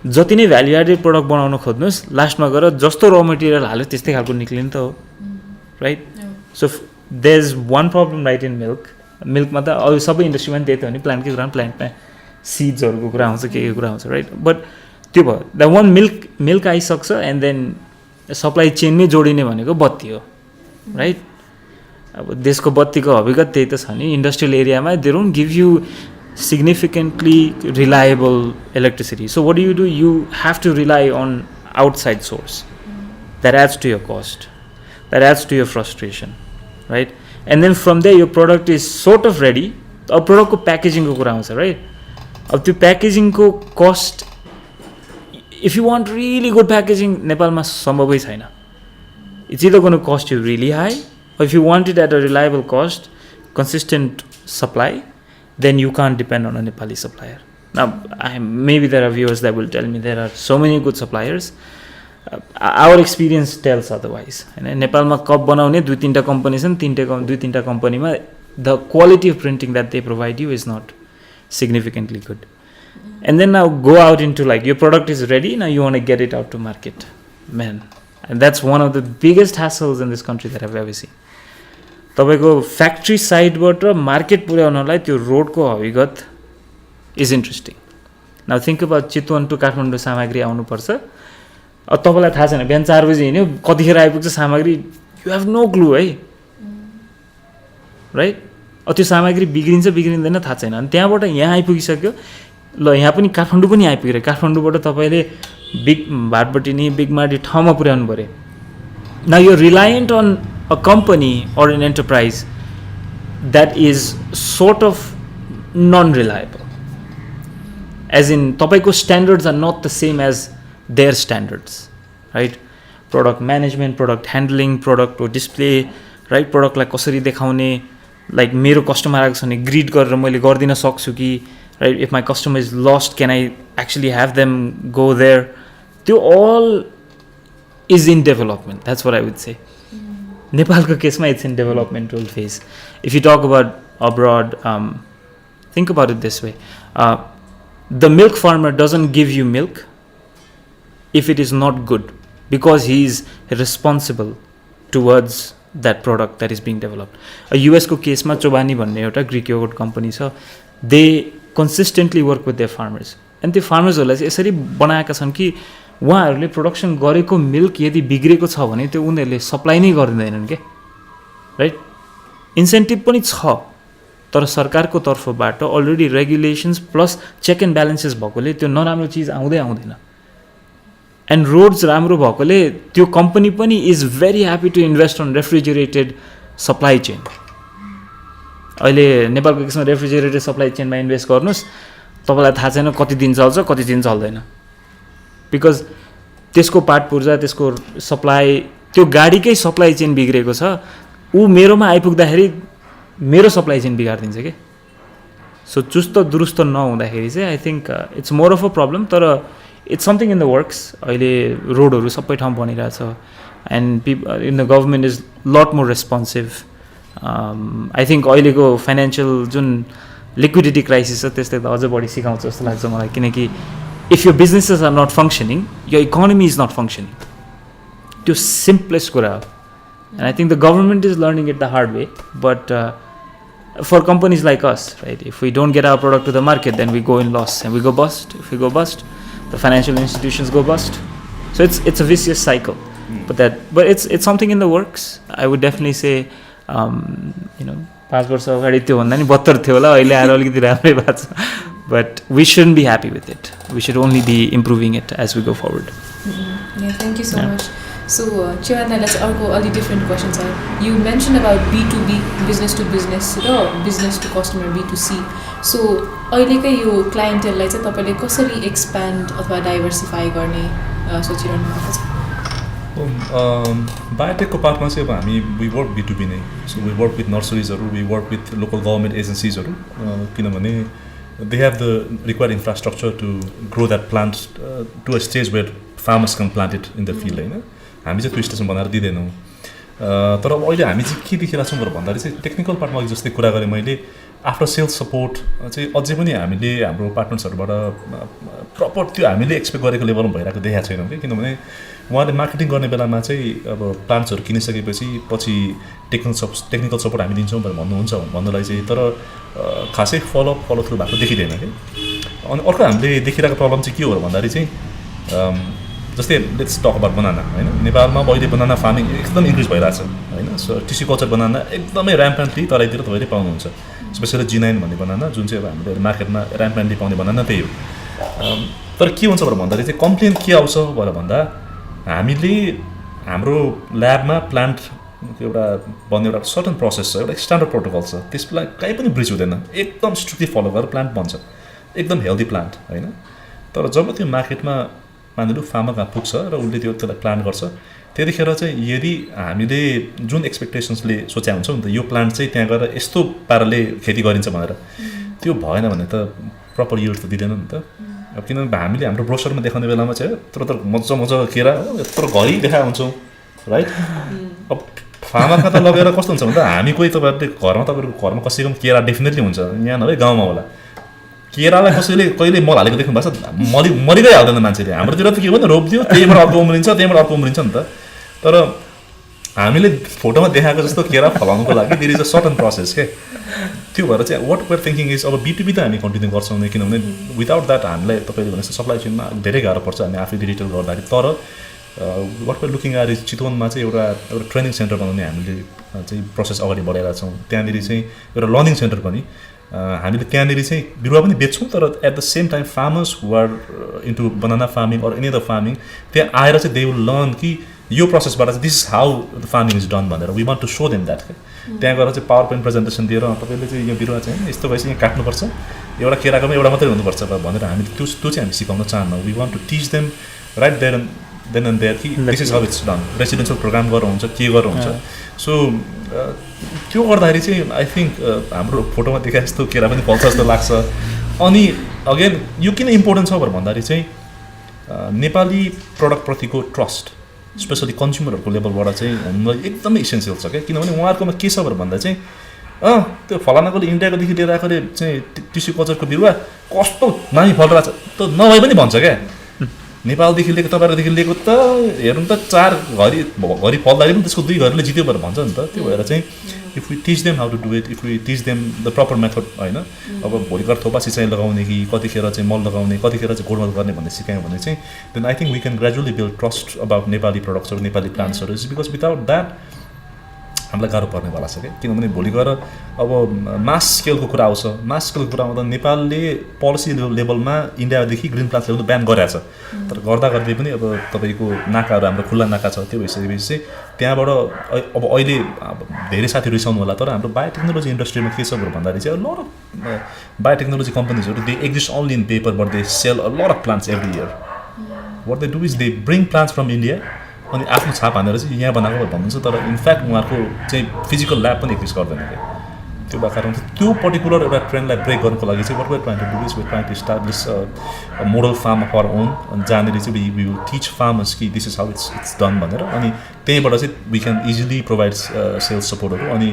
जति नै भ्याल्यु एडेड प्रडक्ट बनाउन खोज्नुहोस्, लास्टमा गएर जस्तो र मटेरियल हाल्यो त्यस्तै खालको निक्लिने त हो, right? So there is one problem right in मिल्कमा त अरू सबै इन्डस्ट्रीमा पनि त्यही त हो नि, प्लान्टकै कुरा प्लान्टमा सिड्सहरूको कुरा आउँछ के कुरा आउँछ राइट बट त्यो भयो द वान मिल्क आइसक्छ एन्ड देन सप्लाई चेनमै जोडिने भनेको बत्ती हो राइट अब देशको बत्तीको हकीकत त्यही त छ नि इन्डस्ट्रियल एरियामा they don't give you significantly reliable electricity. So what do? You have to rely on outside source. That adds to your cost. That adds to your frustration, right? And then from there your product is sort of ready. A product ko packaging ko kura aउँछ right? अब त्यो packaging ko cost if you want really good packaging नेपालमा सम्भवै छैन. It's either going to cost you really high or if you want it at a reliable cost, consistent supply, then you can't depend on a Nepali supplier. Now, maybe there are viewers that will tell me there are so many good suppliers. Our experience tells otherwise. Nepalma cup banaune दुई तीनटा companies and दुई तीनटा company ma the quality of printing that they provide you is not significantly good. And then now go out into like your product is ready, now you want to get it out to market. Man, and that's one of the biggest hassles in this country that I've ever seen. तपाईको फ्याक्ट्री साइडबाट मार्केट पुर्याउनलाई त्यो रोडको हकीकत is interesting now think about Chitwan to Kathmandu सामग्री आउनुपर्छ अब तपाईँलाई थाहा छैन बिहान 4 बजी हिँड्यो कतिखेर आइपुग्छ सामग्री यु हेभ नो क्लु है राइट अब त्यो सामग्री बिग्रिँदैन थाहा छैन अनि त्यहाँबाट यहाँ आइपुगिसक्यो ल यहाँ पनि काठमाडौँ पनि आइपुग्यो काठमाडौँबाट तपाईँले बिग भाटबटिनी बिगमाडी ठाउँमा पुर्याउनु पऱ्यो now you reliant on a company or an enterprise that is sort of non-reliable. As in, tapaiko standards are not the same as their standards, right? Product management, product handling, product or display, right? Product like कसरी देखाउने, like मेरो customer आएको छ भने greet गरेर मैले गर्दिन सक्छु कि, right? If my customer is lost, can I actually have them go there? त्यो all is in development. That's what I would say. Nepal's case, it's in developmental phase. If you talk about abroad, think about it this way. The milk farmer doesn't give you milk if it is not good because he is responsible towards that product that is being developed. A US case, Chobani भन्ने एउटा Greek yogurt company छ. They consistently work with their farmers. And the farmers हरूलाई चाहिँ यसरी बनाएका छन् कि उहाँहरूले प्रोडक्सन गरेको मिल्क यदि बिग्रेको छ भने त्यो उनीहरूले सप्लाई नै गरिदिँदैनन् के राइट इन्सेन्टिभ पनि छ तर सरकारको तर्फबाट already regulations plus check and balances भएकोले त्यो नराम्रो चिज आउँदैन एन्ड रोड्स राम्रो भएकोले त्यो कम्पनी पनि is very happy to invest on refrigerated supply chain अहिले नेपालको केसमा रेफ्रिजरेटेड सप्लाई चेनमा इन्भेस्ट गर्नुहोस् तपाईँलाई थाहा छैन कति दिन चल्छ कति दिन चल्दैन बिकज त्यसको पार्ट पूर्जा त्यसको सप्लाई त्यो गाडीकै सप्लाई चेन बिग्रेको छ ऊ मेरोमा आइपुग्दाखेरि मेरो सप्लाई चेन बिगारिदिन्छ के सो चुस्त दुरुस्त नहुँदाखेरि चाहिँ I think it's more of a problem तर it's something in the works अहिले रोडहरू सबै ठाउँ बनिरहेछ and in the government is lot more responsive I think अहिलेको फाइनेन्सियल जुन लिक्विडिटी क्राइसिस छ त्यसले त अझ बढी सिकाउँछ जस्तो लाग्छ मलाई किनकि if your businesses are not functioning, your economy is not functioning. To simplest kura. And I think the government is learning it the hard way. But for companies like us, right, if we don't get our product to the market, then we go in loss and we go bust. If we go bust, the financial institutions go bust. So it's a vicious cycle. But it's something in the works. I would definitely say, 5 वर्ष अगाडि त्यो भन्दा नि 72 थियो होला अहिले आएर अलिकति राम्रै भएको छ but we shouldn't be happy with it. We should only be improving it as we go forward. Yeah, thank you so much. So, Chewan, let's go a different questions. You mentioned about B2B, business to business, or business to customer, B2C. So, अहिलेकै यो क्लाइन्टेललाई चाहिँ तपाईले कसरी एक्सप्यान्ड अथवा डाइभर्सिफाई गर्ने सोचिरहनु भएको छ? बायोटेकको पार्टमा चाहिँ अब हामी वी वर्क B2B नै. So we work with nurseries, we work with local government agencies किनभने they have the required infrastructure to grow that plant to a stage where farmers can plant it in the field हैन हामी चाहिँ त्यो स्टेसन बनाएर दिदैनौँ तर अब अहिले हामी चाहिँ के देखिरहेको छौँ भन्दाखेरि चाहिँ टेक्निकल पार्टमा जस्तै कुरा गरेँ मैले आफ्टर सेल्स सपोर्ट चाहिँ अझै पनि हामीले हाम्रो पार्टनर्सहरूबाट प्रपर त्यो हामीले एक्सपेक्ट गरेको लेभलमा भइरहेको देखाएको छैनौँ कि किनभने उहाँले मार्केटिङ गर्ने बेलामा चाहिँ अब प्लान्ट्सहरू किनिसकेपछि पछि टेक्निकल सपोर्ट हामी दिन्छौँ भनेर भन्नुहुन्छ भन्नुलाई चाहिँ तर खासै फलो थ्रु भएको देखिँदैन कि अनि अर्को हामीले देखिरहेको प्रब्लम चाहिँ के हो भन्दाखेरि चाहिँ जस्तै लेट्स टक अबाउट बनाना होइन नेपालमा अहिले बनाना फार्मिङ एकदम इन्क्रिज भइरहेछ होइन सो टिस्यु कल्चर बनाना एकदमै ऱ्याम्पेन्टली तराईतिर तपाईँले पाउनुहुन्छ स्पेसली G9 भन्ने बनाना जुन चाहिँ अब हामीले मार्केटमा ऱ्याम्पेन्टली पाउने बनाना त्यही हो तर के हुन्छ भन्दाखेरि चाहिँ कम्प्लेन के आउँछ भनेर भन्दा हामीले हाम्रो ल्याबमा प्लान्ट एउटा बन्ने एउटा सर्टन प्रोसेस छ एउटा स्ट्यान्डर्ड प्रोटोकल छ त्यसलाई कहीँ पनि ब्रिज हुँदैन एकदम स्ट्रिक्टली फलो गरेर प्लान्ट बन्छ एकदम हेल्दी प्लान्ट होइन तर जब त्यो मार्केटमा मानिलिनु फार्मर कहाँ पुग्छ र उसले त्यसलाई प्लान गर्छ त्यतिखेर चाहिँ यदि हामीले जुन एक्सपेक्टेसन्सले सोचे हुन्छ नि त यो प्लान्ट चाहिँ त्यहाँ गएर यस्तो पाराले खेती गरिन्छ भनेर त्यो भएन भने त प्रपर युज त दिँदैन नि त अब किनभने हामीले हाम्रो ब्रोसरमा देखाउने बेलामा चाहिँ यत्रो मजा केरा यत्रो घरि देखाएको हुन्छौँ राइट अब फार्मरमा त लगेर कस्तो हुन्छ भन्दा हामी कोही तपाईँहरूले तपाईँहरूको घरमा कसैको केरा डेफिनेटली हुन्छ यहाँ नभए गाउँमा होला केरालाई कसैले कहिले मल हालेको देख्नु भएको छ मरिकै हाल्दैन मान्छेले हाम्रोतिर त के भन्दा रोप्दियो त्यहीबाट अर्को उम्रिन्छ त्यहीबाट अर्को उम्रिन्छ नि त तर हामीले फोटोमा देखाएको जस्तो केरा फलाउनुको लागि there is a certain process के त्यो भएर चाहिँ वाट वेयर थिङ्किङ इज अब B2B त हामी कन्टिन्यू गर्छौँ नै किनभने विदाउट द्याट हामीलाई तपाईँले भने सप्लाई चेनमा धेरै गाह्रो पर्छ हामी आफै डिजिटल गर्दाखेरि तर वाट वेयर लुकिङ आर चितवनमा चाहिँ एउटा ट्रेनिङ सेन्टर बनाउने हामीले चाहिँ प्रोसेस अगाडि बढाइरहेको छौँ त्यहाँनिर चाहिँ एउटा लर्निङ सेन्टर पनि हामीले त्यहाँनिर चाहिँ बिरुवा पनि बेच्छौँ तर at the same time farmers who are into banana farming or any other farming त्यहाँ आएर चाहिँ दे विल लर्न कि यो प्रोसेसबाट चाहिँ this is how the farming is done भनेर we want to show them that त्यहाँ गएर चाहिँ पावर पोइन्ट प्रेजेन्टेसन दिएर तपाईँले चाहिँ यो बिरुवा चाहिँ यस्तो भएपछि यहाँ काट्नुपर्छ एउटा केराकोमा एउटा मात्रै हुनुपर्छ भनेर हामीले त्यो चाहिँ हामी सिकाउन चाहन्नौँ we want to teach them right there and there कि this is how it's done residential programme गरेर हुन्छ के गरेर हुन्छ सो त्यो गर्दाखेरि चाहिँ आई थिङ्क हाम्रो फोटोमा देखाए जस्तो केरा पनि फल्छ जस्तो लाग्छ अनि अगेन यो किन इम्पोर्टेन्ट छ भन्दाखेरि चाहिँ नेपाली प्रडक्टप्रतिको ट्रस्ट स्पेसली कन्ज्युमरहरूको लेभलबाट चाहिँ हामीलाई एकदमै इसेन्सियल छ क्या किनभने उहाँहरूकोमा के छ भन्दा चाहिँ त्यो फलानाकोले इन्डियाकोदेखि लिएर आएकोले चाहिँ टिस्यु कल्चरको बिरुवा कस्तो दामी फलिरहेको छ त नभए पनि भन्छ क्या नेपालदेखि लिएको तपाईँहरूकोदेखि लिएको त हेर्नु त 4 घरि फल्दाखेरि पनि त्यसको 2 घरले जित्यो भनेर भन्छ नि त त्यो भएर चाहिँ if we teach them how to do it if we teach them the proper method होइन अब भोलिकर थोपा सिँचाइ लगाउने कि कतिखेर चाहिँ मल लगाउने कतिखेर चाहिँ गोडमल गर्ने भन्ने सिकायो भने चाहिँ then I think we can gradually build trust about Nepali प्रडक्ट्सहरू नेपाली प्लान्ट्सहरू बिकज विदाउट द्याट हामीलाई गाह्रो पर्नेवाला छ क्या किनभने भोलि गएर अब मास स्केलको कुरा आउँछ मास स्केलको कुरा आउँदा नेपालले पोलिसी लेभलमा इन्डियादेखि ग्रिन प्लान्ट लेभल ब्यान गरेको छ तर गर्दा गर्दै पनि अब तपाईँको नाकाहरू हाम्रो खुल्ला नाका छ त्यो भइसकेपछि चाहिँ त्यहाँबाट अब अहिले धेरै साथीहरू रिसाउनु होला तर हाम्रो बायोटेक्नोलोजी इन्डस्ट्रीमा के छ भन्दाखेरि चाहिँ लट अफ बायोटेक्नोलोजी कम्पनीजहरू they exist only in paper but they sell a lot of plants every year what they do is they bring plants from India अनि आफ्नो छाप हानेर चाहिँ यहाँ बनाएको भन्नुहुन्छ तर इनफ्याक्ट उहाँहरूको चाहिँ फिजिकल ल्याब पनि एक्जिस्ट गर्दैन क्या त्यो भएको कारण त्यो पर्टिकुलर एउटा ट्रेन्डलाई ब्रेक गर्नुको लागि चाहिँ what we're trying to do is we're trying to establish model farm of our own अनि जहाँनिर चाहिँ वी विल टिच फार्मर्स कि this is how it's done भनेर अनि त्यहीँबाट चाहिँ we can easily provide sales सपोर्टहरू अनि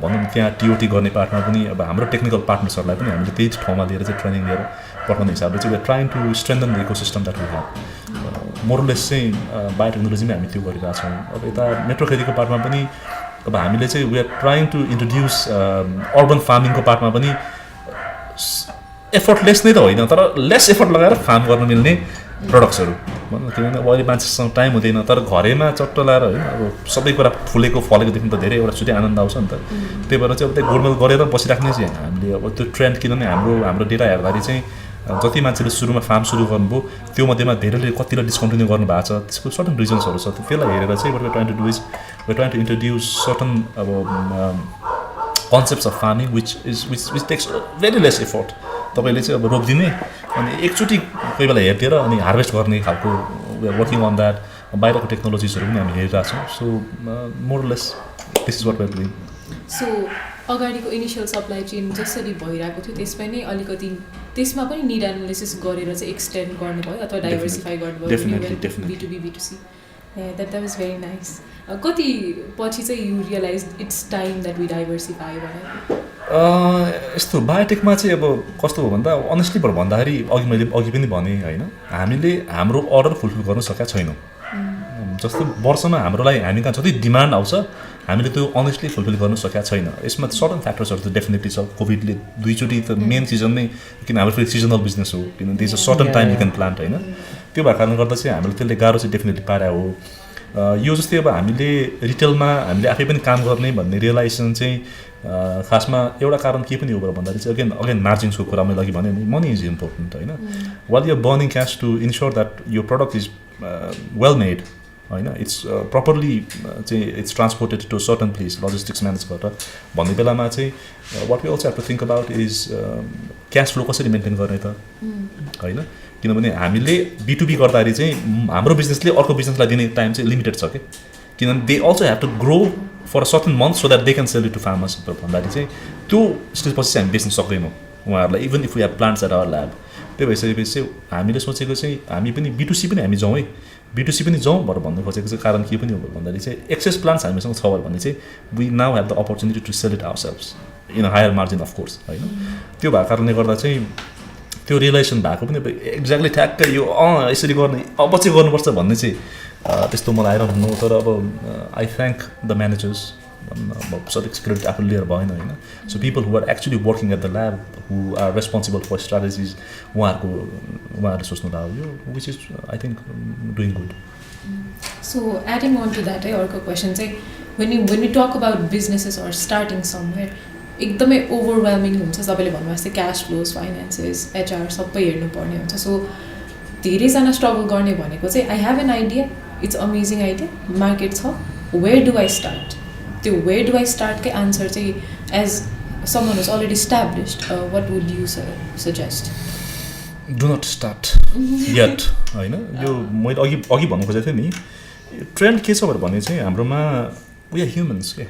भनौँ त्यहाँ टिओटी गर्ने पार्टमा पनि अब हाम्रो टेक्निकल पार्टनर्सहरूलाई पनि हामीले त्यही ठाउँमा लिएर चाहिँ ट्रेनिङ लिएर पठाउने हिसाबले चाहिँ we are trying to strengthen the ecosystem that we have more or less चाहिँ बायोटेक्नोलोजीमै हामी त्यो गरिरहेछौँ अब यता मेट्रो खेतीको पार्टमा पनि अब हामीले चाहिँ we are trying to introduce urban फार्मिङको पार्टमा पनि एफर्टलेस नै त होइन तर लेस एफर्ट लगाएर फार्म गर्न मिल्ने प्रडक्ट्सहरू भनौँ किनभने अब अहिले मान्छेसँग टाइम हुँदैन तर घरैमा चट्ट लाएर होइन अब सबै कुरा फुलेको फलेको देख्नु त धेरै एउटा छुट्टै आनन्द आउँछ नि त त्यही भएर चाहिँ अब त्यही गोडमेल गरेर बसिराख्ने चाहिँ हामीले अब त्यो ट्रेन्ड किनभने हाम्रो डेटा हेर्दाखेरि चाहिँ जति मान्छेले सुरुमा फार्म सुरु गर्नुभयो त्यो मध्येमा धेरैले कतिलाई डिस्कन्टिन्यू गर्नुभएको छ त्यसको सर्टन रिजन्सहरू छ त्यसलाई हेरेर चाहिँ what we trying to do is we trying to introduce certain अब concepts of farming which takes very less effort तपाईँले चाहिँ अब रोपिदिने अनि एकचोटि कोही बेला हेरिदिएर अनि हार्भेस्ट गर्ने खालको we are working on that बाहिरको टेक्नोलोजिसहरू पनि हामी हेरिरहेको छौँ so more or less this is what we are doing so अगाडिको इनिसियल सप्लाई चेन जसरी भइरहेको थियो त्यसमा नै अलिकति त्यसमा पनि निड एनालिसिस गरेर चाहिँ एक्सटेन्ड गर्नुभयो अथवा डाइभर्सिफाई गर्नुभयो B2B B2C that was very nice कति पछि चाहिँ you realise it's time that we diversify भनेर यस्तो बायोटेकमा चाहिँ अब कस्तो हो भन्दा अनेस्टली भन्दाखेरि अघि पनि भने होइन हामीले हाम्रो अर्डर फुलफिल गर्न सकेका छैनौँ जस्तो वर्षमा हामी कहाँ जति डिमान्ड आउँछ हामीले त्यो अनेस्टली फुलफिल गर्न सकेका छैन यसमा सर्टन फ्याक्टर्सहरू त डेफिनेटली छ कोभिडले दुईचोटि त मेन सिजन नै किन हाम्रो फेरि सिजनल बिजनेस हो किन this a certain time you can plant होइन त्यो भएको कारणले गर्दा चाहिँ हामीले त्यसले गाह्रो चाहिँ डेफिनेटली पारा हो यो जस्तै अब हामीले रिटेलमा हामीले आफै पनि काम गर्ने भन्ने रियलाइजेसन चाहिँ खासमा एउटा कारण के पनि हो भन्दाखेरि चाहिँ अगेन मार्जिन्सको कुरा मैले अघि भने नि मनी इज इम्पोर्टेन्ट होइन while you burning cash to ensure that यो प्रडक्ट इज वेल मेड होइन इट्स प्रपरली चाहिँ it's transported to certain place logistics manage गरेर भन्ने बेलामा चाहिँ what we also have to think about is cash flow कसरी मेन्टेन गर्ने त होइन किनभने हामीले B2B गर्दाखेरि चाहिँ हाम्रो बिजनेसले अर्को बिजनेसलाई दिने टाइम चाहिँ लिमिटेड छ कि किनभने they also have to grow for a certain month so that they can sell it to farmers भन्दाखेरि चाहिँ त्यो स्टेजपछि चाहिँ हामी बेच्न सक्दैनौँ उहाँहरूलाई even if we have plants at our lab त्यही भइसकेपछि चाहिँ हामीले सोचेको चाहिँ हामी पनि B2C पनि हामी जाउँ है B2C पनि जाउँ भनेर भन्नु खोजेको चाहिँ कारण के पनि हो भन्दाखेरि चाहिँ एक्सेस प्लान्ट्स हामीसँग छ भने चाहिँ we now have the opportunity to sell it ourselves in a higher margin of course होइन त्यो भएको कारणले गर्दा चाहिँ त्यो रियलाइजेसन भएको पनि एक्ज्याक्टली ठ्याक्कै यो यसरी गर्ने अब चाहिँ गर्नुपर्छ भन्ने चाहिँ त्यस्तो मलाई आइरहनु तर अब आई थ्याङ्क द म्यानेजर्स सबै क्रेडिट आफूले लिएर भएन होइन so people who are actually working at the lab who are responsible for strategies उहाँहरूले सोच्नु लाग्यो which is I think doing good so adding on to that है अर्को क्वेसन चाहिँ when we talk about businesses or starting somewhere एकदमै ओभरवेल्मिङ हुन्छ तपाईँले भन्नुभएको क्यास फ्लोज फाइनेन्सेस HR सबै हेर्नुपर्ने हुन्छ सो धेरैजना स्ट्रगल गर्ने भनेको चाहिँ I have an idea it's amazing idea market छ वेयर डु आई स्टार्ट त्यो वेयर डु आई स्टार्टकै आन्सर चाहिँ as someone is already established what would you suggest do not start yet होइन यो मैले अघि भन्नु खोजेको थिएँ नि ट्रेन्ड के छ भने चाहिँ हाम्रोमा वी आर ह्युमन्स के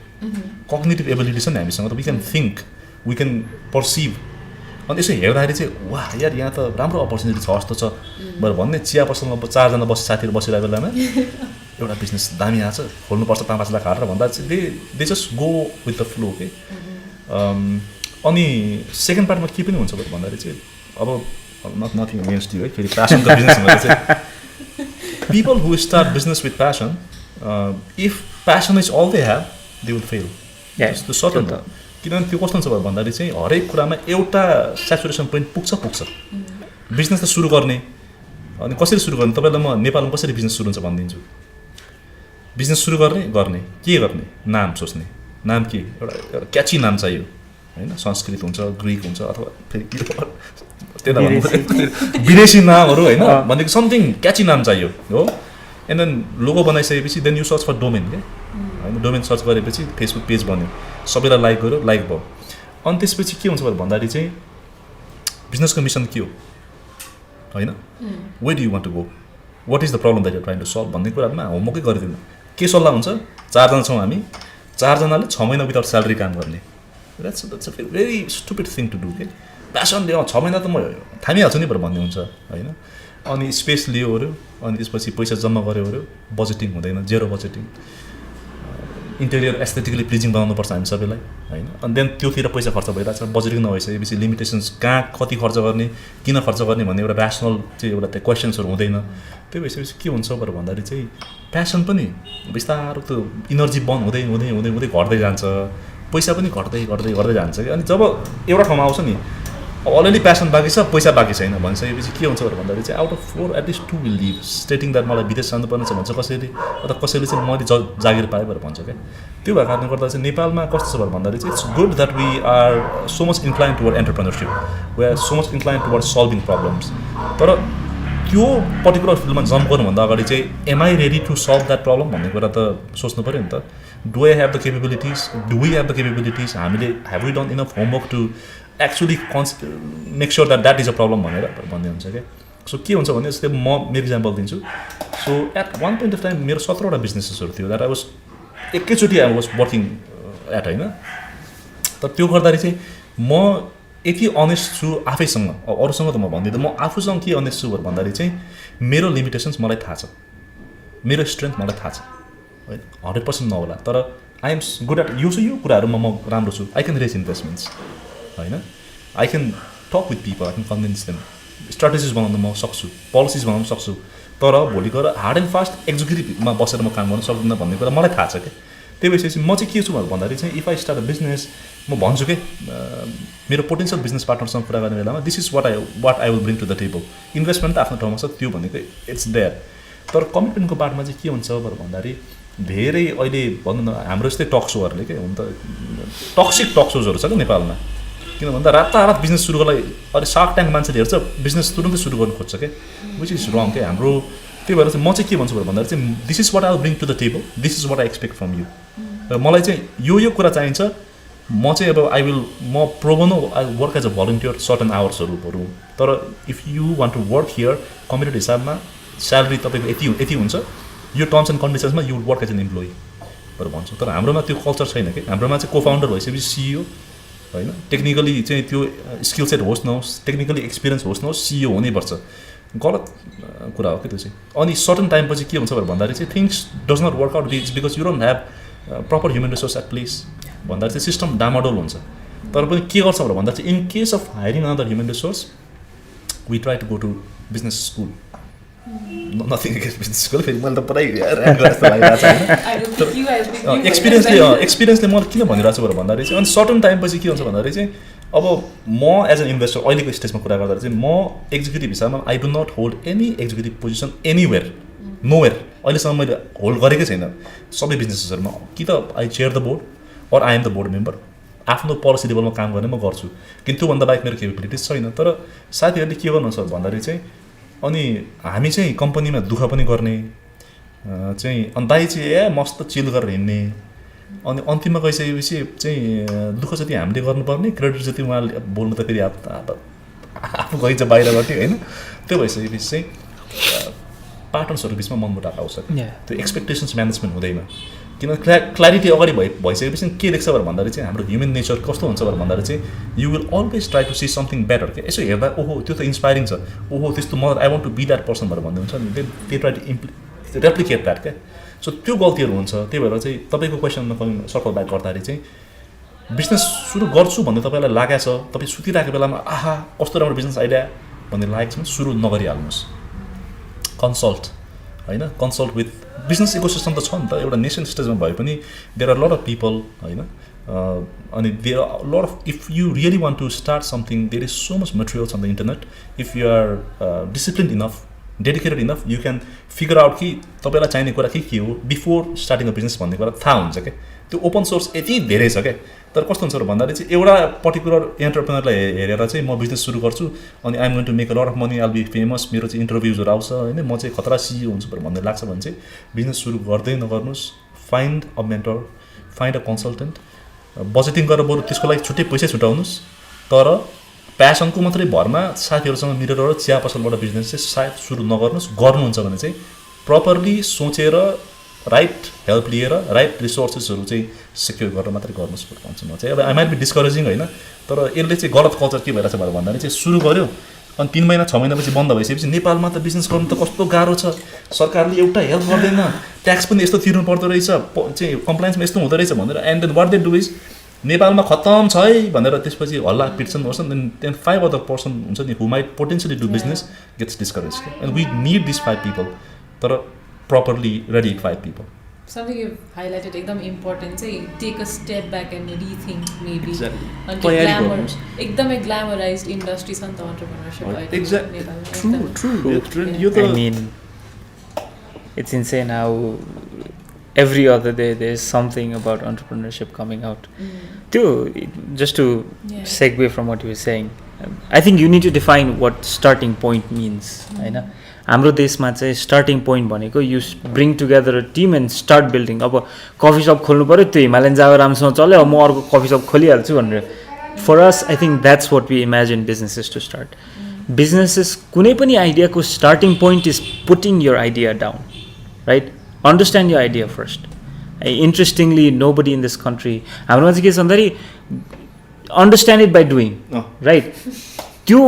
कग्निटिभ एबिलिटी छ नि हामीसँग त we can think we can perceive अनि यसो हेर्दाखेरि चाहिँ वाह यार यहाँ त राम्रो अपर्च्युनिटी छ जस्तो छ भनेर भन्ने चिया पसलमा 4जना साथीहरू बसिरहेको बेलामा एउटा बिजनेस दामी आएको छ खोल्नुपर्छ 5 लाख हालेर भन्दा चाहिँ they just go with the flow के अनि सेकेन्ड पार्टमा के पनि हुन्छ भन्दाखेरि चाहिँ अब नथिङ अगेन्स्ट यु है फेरि प्यासनको बिजनेस भनेर चाहिँ people who start business with passion if passion is all they have they will fail त्यो सर्टन त किनभने त्यो कस्तो हुन्छ भन्दाखेरि चाहिँ हरेक कुरामा एउटा सेचुरेसन पोइन्ट पुग्छ बिजनेस त सुरु गर्ने अनि कसरी सुरु गर्ने तपाईँलाई म नेपालमा कसरी बिजनेस सुरु हुन्छ भनिदिन्छु बिजनेस सुरु गर्ने के गर्ने नाम सोच्ने नाम के एउटा क्याची नाम चाहियो होइन संस्कृत हुन्छ ग्रिक हुन्छ अथवा फेरि त्यता विदेशी नामहरू होइन भनेको समथिङ क्याची नाम चाहियो हो एन्ड देन लोगो बनाइसकेपछि then you search for domain के होइन डोमेन सर्च गरेपछि फेसबुक पेज बन्यो सबैलाई लाइक गर्यो लाइक भयो अनि त्यसपछि के हुन्छ भन्दाखेरि चाहिँ बिजनेसको मिसन के हो होइन where do you want to go what is the problem that you trying to solve भन्ने कुरामा होमवर्कै गरिदिनु के सल्लाह हुन्छ 4जना छौँ हामी 4जनाले 6 महिना विदाउट स्यालेरी काम गर्ने that's a very stupid thing to do के प्यासनले 6 महिना त म थामिहाल्छु नि भनेर भन्ने हुन्छ होइन अनि स्पेस लियो अरे अनि त्यसपछि पैसा जम्मा गऱ्यो बजेटिङ हुँदैन zero budgeting interior aesthetically pleasing बनाउनुपर्छ हामी सबैलाई होइन अनि देन त्योतिर पैसा खर्च भइरहेको छ बजेटिङ नभइसकेपछि लिमिटेसन्स कहाँ कति खर्च गर्ने किन खर्च गर्ने भन्ने एउटा ऱ्यासनल चाहिँ एउटा त्यो क्वेसन्सहरू हुँदैन त्यो भइसकेपछि के हुन्छ भनेर भन्दाखेरि चाहिँ प्यासन पनि बिस्तारो त्यो इनर्जी बन्द हुँदै हुँदै हुँदै हुँदै घट्दै जान्छ पैसा पनि घट्दै घट्दै घट्दै जान्छ कि अनि जब एउटा ठाउँमा आउँछ नि अलरेडी प्यासन बाँकी छ पैसा बाँकी छैन भनिसकेपछि के हुन्छ भन्दाखेरि चाहिँ out of 4 at least 2 will leave stating that मलाई विदेश जानुपर्ने छ भन्छ कसैले अथवा कसैले चाहिँ मैले जागिर पाएँ भनेर भन्छ क्या त्यो भएको कारणले गर्दा चाहिँ नेपालमा कस्तो छ भन्दाखेरि चाहिँ it's good that we are so much incline toward entrepreneurship we are so much incline toward solving problems तर त्यो पर्टिकुलर फिल्डमा जम्प गर्नुभन्दा अगाडि चाहिँ am I ready to solve that problem भन्ने कुरा त सोच्नु पऱ्यो नि त do I have the capabilities do we have the capabilities हामीले have we done enough homework to actually make sure that is a problem भनेर भन्ने हुन्छ क्या सो के हुन्छ भने जस्तै म मेरो इक्जाम्पल दिन्छु so at one point of time मेरो 17वटा बिजनेसेसहरू थियो द्याट आई वाज एकैचोटि आई वाज वर्किङ एट होइन तर त्यो गर्दाखेरि चाहिँ म यति अनेस्ट छु आफैसँग अरूसँग त म भन्दिनँ म आफूसँग के अनेस्ट छु भन्दाखेरि चाहिँ मेरो लिमिटेसन्स मलाई थाहा छ मेरो स्ट्रेन्थ मलाई थाहा छ होइन 100% नहोला तर आई एम गुड एट यो कुराहरूमा म राम्रो छु आई क्यान रेज इन्भेस्टमेन्ट्स होइन I can talk with people I can convince them strategies बनाउन म सक्छु पोलिसिज बनाउन सक्छु तर भोलि गएर हार्ड एन्ड फास्ट एक्जिक्युटिभमा बसेर म काम गर्न सक्दिनँ भन्ने कुरा मलाई थाहा छ क्या त्यही भइसकेपछि म चाहिँ के छु भन्दाखेरि चाहिँ if I start a business म भन्छु कि मेरो पोटेन्सियल बिजनेस पार्टनरसँग कुरा गर्ने बेलामा this is what I will bring to the table investment त आफ्नो ठाउँमा छ त्यो भनेको इट्स देयर तर कमिटमेन्टको बाटोमा चाहिँ के हुन्छ भन्दाखेरि धेरै अहिले भनौँ न हाम्रो जस्तै टक सोहरूले के हुन त टक्सिक टक सोजहरू छ क्या नेपालमा किन भन्दा रातारात बिजनेस सुरु गर्नलाई अहिले सार्क ट्याङ्क मान्छेले हेर्छ बिजनेस तुरुन्तै सुरु गर्नु खोज्छ क्या विच इज रङ क्या हाम्रो त्यही भएर चाहिँ म चाहिँ के भन्छु भन्दाखेरि चाहिँ this is what I will bring to the table this is what I expect from you र मलाई चाहिँ यो कुरा चाहिन्छ म चाहिँ अब म pro bono I work as a volunteer certain आवर्सहरू तर if you want to work here committed हिसाबमा स्यालेरी तपाईँको यति हुन्छ यो टर्म्स एन्ड कन्डिसन्समा you work as an employee भनेर भन्छु तर हाम्रोमा त्यो कल्चर छैन कि हाम्रोमा चाहिँ कोफाउन्डर भइसकेपछि सिइओ होइन टेक्निकली चाहिँ त्यो स्किल सेट होस् नहोस् टेक्निकली एक्सपिरियन्स होस् नहोस् सिइओ हुनैपर्छ गलत कुरा हो कि त्यो चाहिँ अनि सर्टन टाइमपछि के हुन्छ भन्दाखेरि चाहिँ things does not work out it's because you don't have proper human resource at place भन्दाखेरि चाहिँ सिस्टम डामाडोल हुन्छ तर पनि के गर्छ भन्दा चाहिँ in case of hiring another human resource we try to go to business school nothing against business school फेरि मैले त पुरै एक्सपिरियन्सले मलाई किन भनिरहेको छु भन्दाखेरि चाहिँ अनि सर्टन टाइमपछि के हुन्छ भन्दाखेरि चाहिँ अब म एज एन इन्भेस्टर अहिलेको स्टेजमा कुरा गर्दा चाहिँ म एक्जिक्युटिभ हिसाबमा I do not hold any executive position anywhere nowhere अहिलेसम्म मैले होल्ड गरेकै छैन सबै बिजनेसेसहरूमा कि त I chair the board or I am the board member आफ्नो पोलिसी लेभलमा काम गर्ने म गर्छु किन त्योभन्दा बाहेक मेरो केपेबिलिटिज छैन तर साथीहरूले के गर्नुहुन्छ भन्दाखेरि चाहिँ अनि हामी चाहिँ कम्पनीमा दुःख पनि गर्ने चाहिँ अनि दाइ चाहिँ मस्त चिल गरेर हिँड्ने अनि अन्तिममा गइसकेपछि चाहिँ दुःख जति हामीले गर्नुपर्ने क्रेडिट जति उहाँले बोल्नु त फेरि आफू गइन्छ बाहिरबाट होइन त्यो भइसकेपछि चाहिँ पार्टनर्सहरू बिचमा मनमुटाव आउँछ त्यो एक्सपेक्टेसन्स म्यानेजमेन्ट हुँदैन किन क्ल्यारिटी अगाडि भइसकेपछि के देख्छ भन्दाखेरि चाहिँ हाम्रो ह्युमन नेचर कस्तो हुन्छ भन्दाखेरि चाहिँ you will always try to see something better क्या यसो हेर्दा ओहो त्यो त इन्सपायरिङ छ ओहो त्यस्तो म I want to be that person भनेर भन्दै हुन्छ नि they try to replicate that क्या सो त्यो गल्तीहरू हुन्छ त्यही भएर चाहिँ तपाईँको क्वेसनमा सर्कल ब्याक गर्दाखेरि चाहिँ बिजनेस सुरु गर्छु भन्ने तपाईँलाई लागेको छ तपाईँ सुतिरहेको बेलामा आहा कस्तो राम्रो बिजनेस आइडिया भन्ने लागेको छ भने सुरु नगरिहाल्नुहोस् कन्सल्ट होइन कन्सल्ट विथ बिजनेस इकोसिस्टम त छ नि त एउटा नेसन स्टेजमा भए पनि there are lot of people होइन अनि there are lot of if you really want to start something there is so much materials on the internet if you are discipline enough dedicated enough you can figure out कि तपाईँलाई चाहिने कुरा के हो बिफोर स्टार्टिङ अ बिजनेस भन्ने कुरा थाहा हुन्छ क्या त्यो ओपन सोर्स यति धेरै छ क्या तर कस्तो हुन्छ भन्दाखेरि चाहिँ एउटा पर्टिकुलर एन्टरप्रेनरलाई हेरेर चाहिँ म बिजनेस सुरु गर्छु अनि I'm going to make a lot of money I'll be famous मेरो चाहिँ इन्टरभ्युजहरू आउँछ होइन म चाहिँ खतरा सिइओ हुन्छु भन्ने लाग्छ भने चाहिँ बिजनेस सुरु गर्दै नगर्नुहोस् find a mentor find a consultant budgeting गरेर बरु त्यसको लागि छुट्टै पैसा छुटाउनुहोस् तर प्यासनको मात्रै भरमा साथीहरूसँग मिलेर चिया पसलबाट बिजनेस चाहिँ सायद सुरु नगर्नुहोस् गर्नुहुन्छ भने चाहिँ प्रपरली सोचेर राइट हेल्प लिएर राइट रिसोर्सेसहरू चाहिँ सेक्योर गरेर मात्रै गर्नुहोस् भन्छु म चाहिँ अब आई माइट बी डिस्करेजिङ होइन तर यसले चाहिँ गलत कल्चर के भइरहेछ भनेर भन्दाखेरि चाहिँ सुरु गर्यो अनि 3 महिना 6 महिनापछि बन्द भइसकेपछि नेपालमा त बिजनेस गर्नु त कस्तो गाह्रो छ सरकारले एउटा हेल्प गर्दैन ट्याक्स पनि यस्तो तिर्नु पर्दो रहेछ चाहिँ कम्प्लायन्समा यस्तो हुँदो रहेछ भनेर and then what they do is नेपालमा खत्तम छ है भनेर त्यसपछि हल्ला पिट्छन् गर्छन् देन 5 अदर पर्सन हुन्छ नि who might potentially do business gets discourage and we need this 5 people तर properly ready 5 people. Something you've highlighted एकदम important चाहिँ take a step back and rethink maybe. Exactly. एकदमै glamorized industry छ नि त entrepreneurship. Exactly. True. I mean, it's insane how every other day there's something about entrepreneurship coming out. Just to segue from what you were saying, I think you need to define what starting point means. होइन हाम्रो देशमा चाहिँ स्टार्टिङ पोइन्ट भनेको you bring together a team and start building अब कफी सप खोल्नु पऱ्यो त्यो हिमालयन जाँदा राम्रोसँग चल्यो अब म अर्को कफी सप खोलिहाल्छु भनेर for us I think that's what we imagine businesses to start businesses कुनै पनि आइडियाको starting point is putting your idea down right understand your idea first interestingly nobody in this country हाम्रोमा चाहिँ के छ भन्दाखेरि understand it by doing right त्यो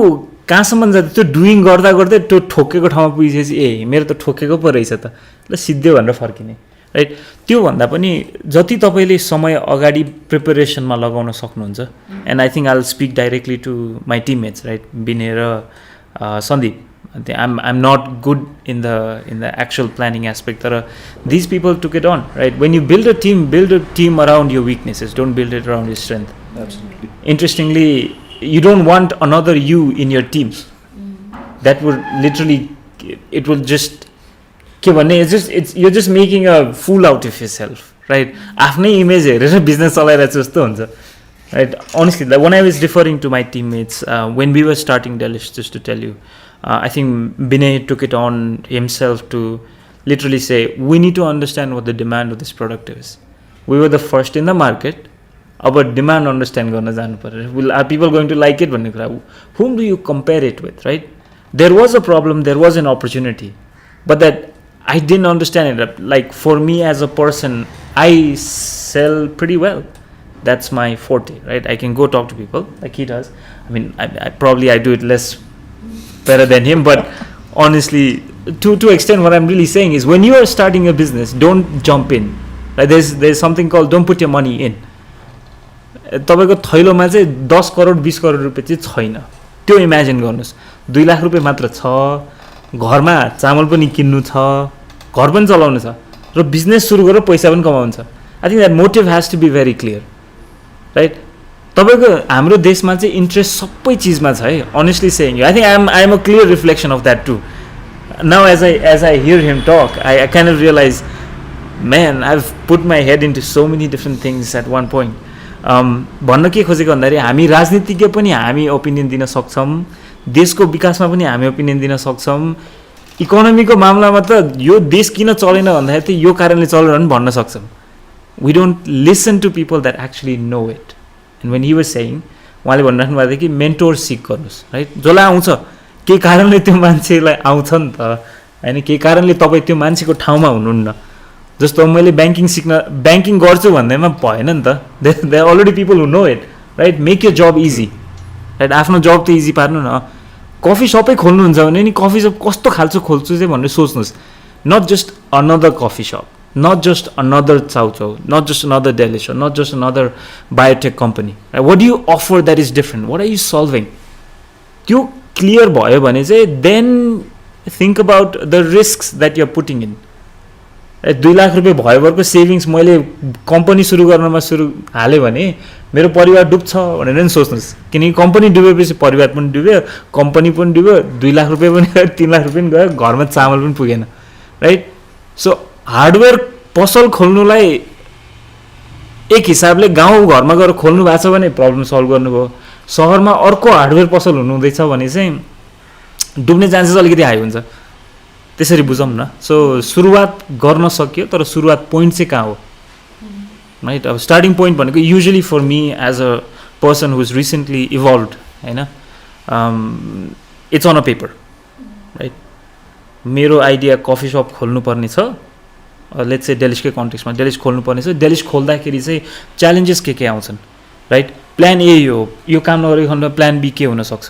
कहाँसम्म जाँदा त्यो डुइङ गर्दा गर्दै त्यो ठोकेको ठाउँमा पुगिसकेपछि ए मेरो त ठोकेको पो रहेछ त ल सिद्धो भनेर फर्किने राइट त्योभन्दा पनि जति तपाईँले समय अगाडि प्रिपरेसनमा लगाउन सक्नुहुन्छ and I think I will speak directly to my teammates right Vinay र Sandeep I'm not good in the actual planning aspect. These people took it on, right? When you build a team around your weaknesses. Don't build it around your strength. Absolutely. Interestingly, you don't want another you in your team. That would literally, it will just, you're just making a fool out of yourself, right? After image business right? Honestly, when I was referring to my teammates, when we were starting Delish, just to tell you, I think Binay took it on himself to literally say, we need to understand what the demand of this product is. We were the first in the market. Our demand understand garna janu paryo. Are people going to like it? Whom do you compare it with, right? There was a problem, there was an opportunity, but that I didn't understand it. Like for me as a person, I sell pretty well. That's my forte, right? I can go talk to people like he does. I mean, I do it less better than him, but honestly, to extent what I'm really saying is when you are starting a business, don't jump in. Like there's something called don't put your money in. तपाईको थैलोमा चाहिँ 10 करोड 20 करोड रुपैयाँ चाहिँ छैन. त्यो इमेजिन गर्नुस्. 2 लाख रुपैयाँ मात्र छ. घरमा चामल पनि किन्नु छ. घर पनि चलाउनु छ. र बिजनेस सुरु गरेर पैसा पनि कमाउनु छ. I think that motive has to be very clear. Right? तपाईको हाम्रो देशमा चाहिँ इन्ट्रेस्ट सबै चीजमा छ है. Honestly saying you, I think I am a clear reflection of that too. Now as I hear him talk, I kind of realize, man, I've put my head into so many different things at one point. भन्न के खोजेको भन्दाखेरि हामी राजनीतिज्ञ पनि हामी ओपिनियन दिन सक्छौं, देशको विकासमा पनि हामी ओपिनियन दिन सक्छौं, इकोनोमीको मामलामा त यो देश किन चलेन भन्दाखेरि त यो कारणले चलेन भन्न सक्छौं. We don't listen to people that actually know it. And when he was saying, उहाँले भनिराख्नु भएको थियो कि मेन्टोर सिक गर्नुस्, राइट? जसलाई आउँछ के कारणले त्यो मान्छेलाई आउँछ नि त, हैन? के कारणले तपाई त्यो मान्छेको ठाउँमा हुनुहुन्न. जस्तो मैले ब्याङ्किङ गर्छु भन्दैमा भएन नि त. There are already people who know it, right? Make your job easy, right? आफ्नो जब त इजी पार्नु न. कफी सपै खोल्नुहुन्छ भने नि कफी सप कस्तो खालको खोल्छु चाहिँ भनेर सोच्नुस्. Not just another coffee shop, not just another Chow, not just another Delish, or not just another biotech company. Right? What do you offer that is different? What are you solving? त्यो clear भयो भने चाहिँ then think about the risks that you're putting in. 2 lakh रुपैयाँ भयो वर्को सेभिङ्स मैले कम्पनी सुरु गर्नमा हाले भने मेरो परिवार डुब्छ भनेर नि सोच्नुस्. किनकि कम्पनी डुबेपछि परिवार पनि डुब्यो, कम्पनी पनि डुब्यो, 2 लाख रुपैयाँ पनि गयो, 3 लाख रुपैयाँ पनि गयो, घरमा चामल पनि पुगेन, राइट? सो हार्डवेयर पसल खोल्नुलाई एक हिसाबले गाउँ घरमा गएर खोल्नु भएको छ भने प्रब्लम सल्भ गर्नुभयो. शहरमा अर्को हार्डवेयर पसल हुनुहुँदैछ भने चाहिँ डुब्ने चान्सेस अलिकति हाई हुन्छ. त्यसरी बुझौँ न. सो सुरुवात गर्न सक्यो, तर सुरुवात पोइन्ट चाहिँ कहाँ हो, राइट? अब स्टार्टिङ पोइन्ट भनेको usually for me as a person who is recently evolved, होइन, it's on a paper, right? मेरो आइडिया कफी सप खोल्नुपर्ने छ, लेट्स से डेलिसकै कन्टेक्स्टमा डेलिस खोल्नुपर्ने छ. डेलिस खोल्दाखेरि चाहिँ च्यालेन्जेस के आउँछन्, राइट? प्लान ए यो काम नगरिकन प्लान बी के हुनसक्छ,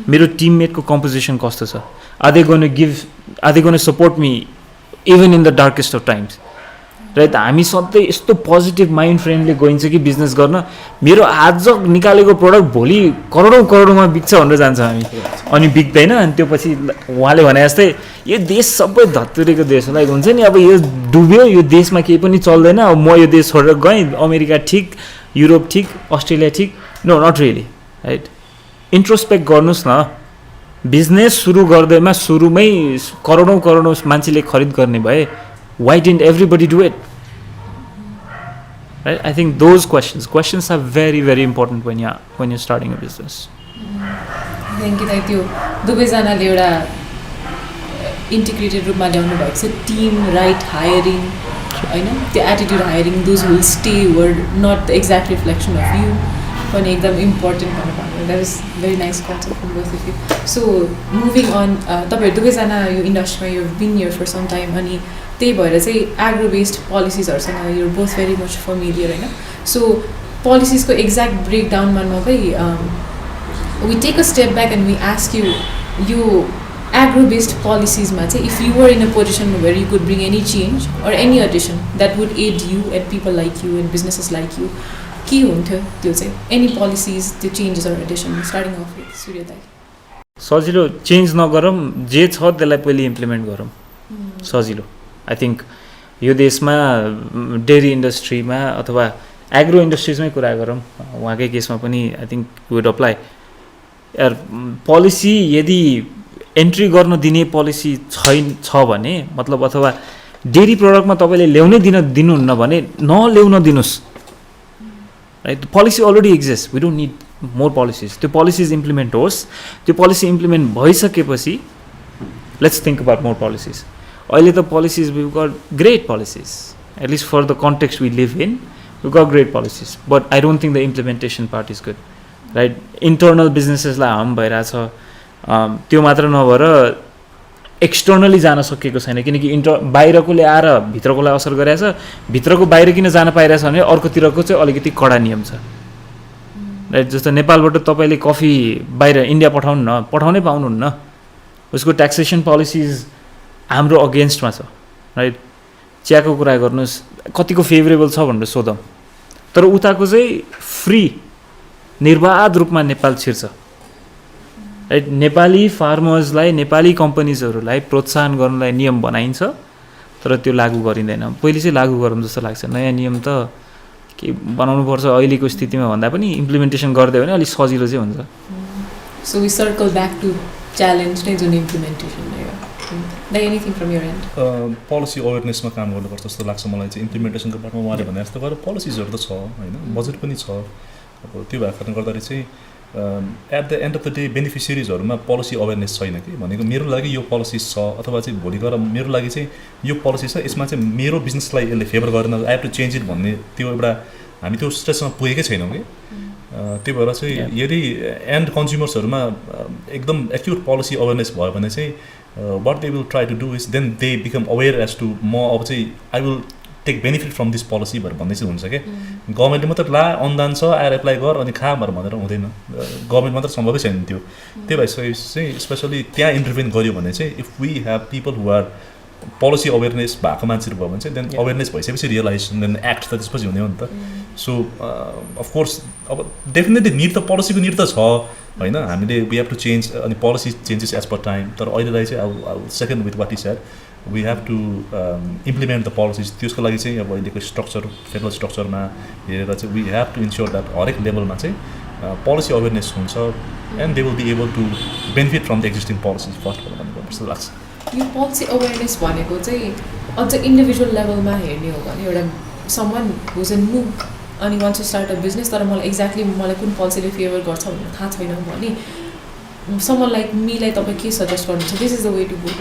मेरो टिममेटको कम्पोजिसन कस्तो छ, are they going to support me even in the darkest of times, right? हामी सधैँ यस्तो पोजिटिभ माइन्ड फ्रेमले गइन्छ कि बिजनेस गर्न मेरो आज निकालेको प्रोडक्ट भोलि करोडौँमा बिक्छ भनेर जान्छ हामी, अनि बिक्दैन. अनि त्यो पछि उहाँले भने जस्तै यो देश सबै धत्तुरेको देश लाइक हुन्छ नि, अब यो डुब्यो, यो देशमा केही पनि चल्दैन, अब म यो देश छोडेर गएँ, अमेरिका ठिक, युरोप ठिक, अस्ट्रेलिया ठिक. No, not really, right? Introspect गर्नुहोस् न. बिजनेस सुरु गर्दैमा सुरुमै करोडौँ मान्छेले खरिद गर्ने भए, why didn't everybody do it? Right? I think those questions are very, very important when you're starting a business. Thank you. त्यो दुवैजनाले एउटा इन्टिग्रेटेड रूपमा ल्याउनु भएको छ. टिम, राइट हायरिङ, होइन, त्यो attitude hiring, those will stay were not the exact reflection of you पनि एकदम इम्पोर्टेन्ट भनेर भन्नु. That is very nice concept from both of you. So moving on, तपाईँहरू दुवैजना यो इन्डस्ट्रीमा यो been here for some time, अनि त्यही भएर चाहिँ एग्रो बेस्ड पोलिसिजहरूसँग यो बोथ भेरी मच फमिलियर, होइन? सो पोलिसिजको एक्ज्याक्ट ब्रेकडाउनमा नभई we take a step back and we ask you, यो एग्रो बेस्ड पोलिसिजमा चाहिँ if you were in a position where you could bring any change or any addition that would aid you and people like you and businesses like you, के हुन्थ्यो त्यो चाहिँ? एनी पोलिसिज, त्यो changes or addition, starting off with Surya dai. सजिलो चेन्ज नगरौँ, जे छ त्यसलाई पहिले इम्प्लिमेन्ट गरौँ, सजिलो। आई थिङ्क यो देशमा डेरी इन्डस्ट्रीमा अथवा एग्रो इन्डस्ट्रिजमै कुरा गरौँ, उहाँकै केसमा पनि आई थिङ्क वुड अप्लाई। यार पोलिसी यदि एन्ट्री गर्न दिने पोलिसी छ भने मतलब, अथवा डेरी प्रडक्टमा तपाईँले ल्याउनै दिनुहुन्न भने नल्याउन दिनुहोस्, right? Policy already exist, we don't need more policies. त्यो पोलिसिज इम्प्लिमेन्ट होस्, त्यो पोलिसी इम्प्लिमेन्ट भइसकेपछि let's think about more policies. अहिले त policies we got great policies, at least for the context we live in, we got great policies, but I don't think the implementation part is good, right? Internal बिजनेसेसलाई हार्म भइरहेछ, त्यो मात्र नभएर एक्सटर्नली जान सकेको छैन, किनकि बाहिरकोले आएर भित्रकोलाई असर गरिरहेछ, भित्रको बाहिर किन जान पाइरहेछ भने अर्कोतिरको चाहिँ अलिकति कडा नियम छ, राइट? जस्तो नेपालबाट तपाईँले कफी बाहिर इन्डिया पठाउनै पाउनुहुन्न, उसको ट्याक्सेसन पोलिसिज हाम्रो अगेन्स्टमा छ, राइट? चियाको कुरा गर्नुहोस्, कतिको फेभरेबल छ भनेर सोधौँ, तर उताको चाहिँ फ्री निर्बाध रूपमा नेपाल छिर्छ, राइट? नेपाली फार्मर्सलाई, नेपाली कम्पनीजहरूलाई प्रोत्साहन गर्नलाई नियम बनाइन्छ, तर त्यो लागू गरिँदैन। पहिले चाहिँ लागू गरौँ जस्तो लाग्छ, नयाँ नियम त के बनाउनुपर्छ अहिलेको स्थितिमा भन्दा पनि इम्प्लिमेन्टेसन गरिदियो भने अलिक सजिलो चाहिँ हुन्छ। So we circle back to challenge नै जुन implementation anything from your end? Policy अवेरनेसमा काम गर्नुपर्छ जस्तो लाग्छ मलाई चाहिँ। इम्प्लिमेन्टेसनको पार्टमा उहाँले भने जस्तो गरेर पोलिसिजहरू त छ होइन, बजेट पनि छ, अब त्यो भएको कारणले गर्दाखेरि चाहिँ at the end of the day बेनिफिसियरिजहरूमा पोलिसी अवेरनेस छैन कि, भनेको मेरो लागि यो पोलिसिज छ, अथवा चाहिँ भोलि गएर मेरो लागि चाहिँ यो पोलिसी छ, यसमा चाहिँ मेरो बिजनेसलाई यसले फेभर गरेन, I have to change it भन्ने त्यो एउटा हामी त्यो स्टेजमा पुगेकै छैनौँ कि। त्यही भएर चाहिँ यदि एन्ड कन्ज्युमर्सहरूमा एकदम एक्युट पोलिसी अवेरनेस भयो भने चाहिँ what they will try to do is then they become aware as to म अब चाहिँ I will take benefit from this policy भनेर भन्दै चाहिँ हुन्छ क्या। गभर्मेन्टले मात्र ला अनुदान छ आएर एप्लाई गर अनि खा भनेर हुँदैन, गभर्मेन्ट मात्र सम्भवै छैन त्यो। त्यही भइसकेपछि चाहिँ स्पेसली त्यहाँ इन्टरभेन गर्यो भने चाहिँ if we have people who are policy awareness भएको मान्छेहरू भयो भने चाहिँ देन अवेरनेस भइसकेपछि रियलाइजेसन देन एक्ट त त्यसपछि हुने हो नि त। सो अफकोर्स अब डेफिनेटली निड त पोलिसीको निड त छ होइन, हामीले वी हेभ टु चेन्ज अनि policy changes as per time, तर अहिलेलाई चाहिँ I second with what is said we have to implement the policies. त्यसको लागि चाहिँ अब अहिलेको स्ट्रक्चर फेडरल स्ट्रक्चरमा हेरेर चाहिँ we have to ensure that हरेक लेभलमा चाहिँ पोलिसी अवेरनेस हुन्छ and they will be able to benefit from the existing policies first भन्नु जस्तो लाग्छ। यो पोलिसी अवेरनेस भनेको चाहिँ अझ इन्डिभिजुअल लेभलमा हेर्ने हो भने एउटा समवन हुज एन न्यू अनि wants to start a business, तर मलाई एक्ज्याक्टली मलाई कुन पोलिसीले फेभर गर्छ भनेर थाहा छैन भने समवन लाइक मीलाई तपाईँ के सजेस्ट गर्नुहुन्छ? This is the way to go,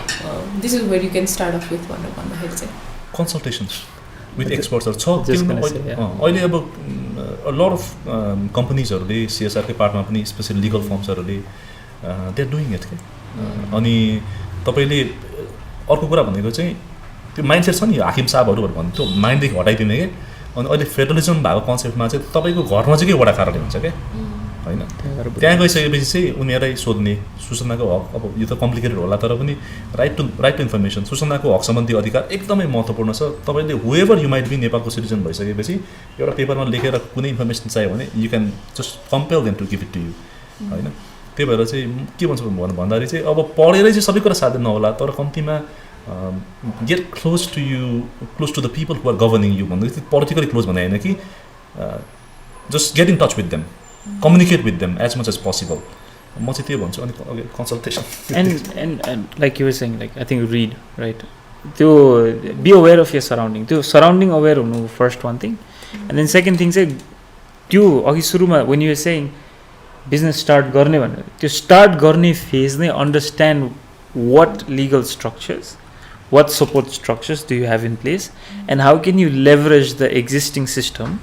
this is where you can start off with भनेर भन्दाखेरि चाहिँ कन्सल्टेसन्स विथ एक्सपर्ट्सहरू छ। अहिले अब लट अफ कम्पनीजहरूले सिएसआरकै पार्टमा पनि स्पेसली लिगल फर्म्सहरूले दे आर डुइङ इट के। अनि तपाईँले अर्को कुरा भनेको चाहिँ त्यो माइन्डसेट छ नि हाकिम साहबहरू भन्नु त्यो माइन्डदेखि हटाइदिने क्या। अनि अहिले फेडरलिजम भएको कन्सेप्टमा चाहिँ तपाईँको घरमा चाहिँ के वडा कार्यालय हुन्छ क्या होइन, त्यहाँ गइसकेपछि चाहिँ उनीहरूलाई सोध्ने सूचनाको हक, अब यो त कम्प्लिकेटेड होला तर पनि राइट टु इन्फर्मेसन, सूचनाको हक सम्बन्धी अधिकार एकदमै महत्त्वपूर्ण छ। तपाईँले हुएभर यु माइट बी नेपालको सिटिजन भइसकेपछि एउटा पेपरमा लेखेर कुनै इन्फर्मेसन चाहियो भने you can just compel them to give it to you होइन। त्यही भएर चाहिँ के भन्छु भन्दाखेरि चाहिँ अब पढेरै चाहिँ सबै कुरा साध्य नहोला, तर कम्तीमा get close to you, close to the people who are governing you भन्दाखेरि पोलिटिकली क्लोज भन्ने होइन कि just get in touch with them, communicate with them as much as possible, म चाहिँ त्यो भन्छु। अनि consultation and like you saying like I think read right, त्यो be aware of your surrounding, त्यो सराउन्डिङ अवेर हुनु first one thing. And then second thing चाहिँ त्यो अघि सुरुमा when you say business start गर्ने भनेर त्यो स्टार्ट गर्ने फेज नै understand what legal structures, what support structures do you have in place, and how can you leverage the existing system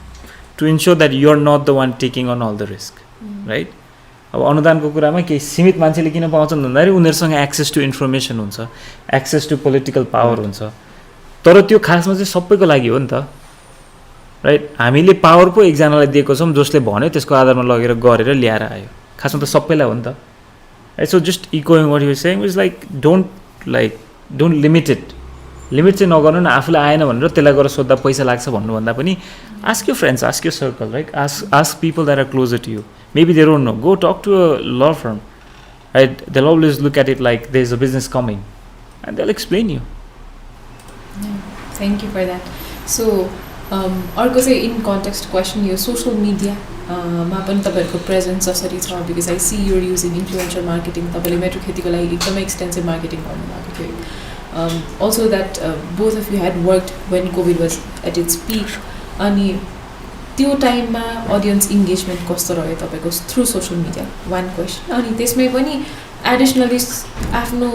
to ensure that you're not the one taking on all the risk, right? अब अनुदानको कुरामा केही सीमित मान्छेले किन पाउँछन् भन्दाखेरि उनीहरूसँग एक्सेस टु इन्फर्मेसन हुन्छ, एक्सेस टु पोलिटिकल पावर हुन्छ, तर त्यो खासमा चाहिँ सबैको लागि हो नि त, राइट? हामीले पावर पो एकजनालाई दिएको छौँ जसले भन्यो त्यसको आधारमा लगेर गरेर ल्याएर आयो, खासमा त सबैलाई हो नि त, राइट? सो जस्ट इकोइङ what you saying is like don't limit it, limit चाहिँ नगर्नु न। आफूलाई आएन भनेर त्यसलाई गएर सोद्धा पैसा लाग्छ भन्नुभन्दा पनि ask you friends, ask you circle, right? Ask people that are closer to you, maybe they don't know, go talk to a law firm, right? They'll always look at it like there's a business coming, and they'll explain you. Thank you for that. So अर्को चाहिँ इन कन्टेक्स्ट क्वेसन यो सोसियल मिडिया मा पनि तपाईँहरूको प्रेजेन्स जसरी छ because I see your using influencer marketing तपाईँले मेट्रो खेतीको लागि एकदमै एक्सटेन्सिभ मार्केटिङ गर्नुभएको थियो also that both of you had worked when COVID was at its peak अनि त्यो टाइममा अडियन्स इङ्गेजमेन्ट कस्तो रह्यो तपाईँको through social media one question अनि त्यसमै पनि एडिसनली आफ्नो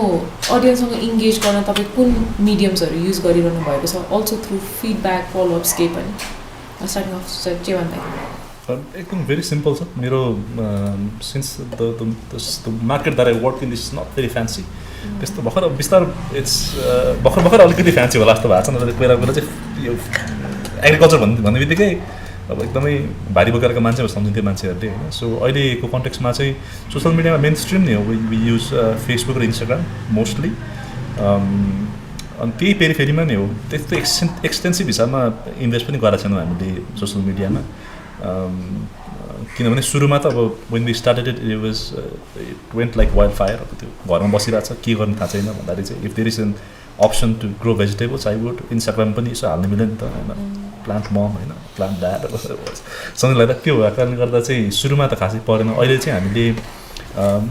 अडियन्ससँग इङ्गेज गर्न तपाईँ कुन मिडियम्सहरू युज गरिरहनु भएको छ अल्सो थ्रु फिडब्याक फलोअप्स केही पनि स्टार्टिङ अफ चेवान दाइ एकदम भेरी सिम्पल छ मेरो since the market that I work in is not very fancy त्यस्तो भर्खर बिस्तार इट्स भर्खर अलिकति फ्यान्सी होला जस्तो भएको छ पहिला पहिला चाहिँ यो एग्रिकल्चर भन्ने बित्तिकै अब एकदमै भारी बोकेरको मान्छेहरू सम्झिन्थ्यो मान्छेहरूले होइन सो अहिलेको कन्टेक्स्टमा चाहिँ सोसियल मिडियामा मेन स्ट्रिम नै हो वी युज फेसबुक र इन्स्टाग्राम मोस्टली अनि त्यही पेरिफेरीमा नै हो त्यस्तो एक्सटेन्सिभ हिसाबमा इन्भेस्ट पनि गरेका छैनौँ हामीले सोसियल मिडियामा किनभने सुरुमा त अब when we started it was it went like wild fire अब त्यो घरमा बसिरहेको छ के गर्नु थाहा छैन भन्दाखेरि चाहिँ if there is an option to grow vegetables I would Instagram पनि यसो हाल्नु मिल्यो नि त होइन प्लान्ट मम होइन प्लान्ट ड्याड सँगै लाग्दा त्यो भएको कारणले गर्दा चाहिँ सुरुमा त खासै परेन अहिले चाहिँ हामीले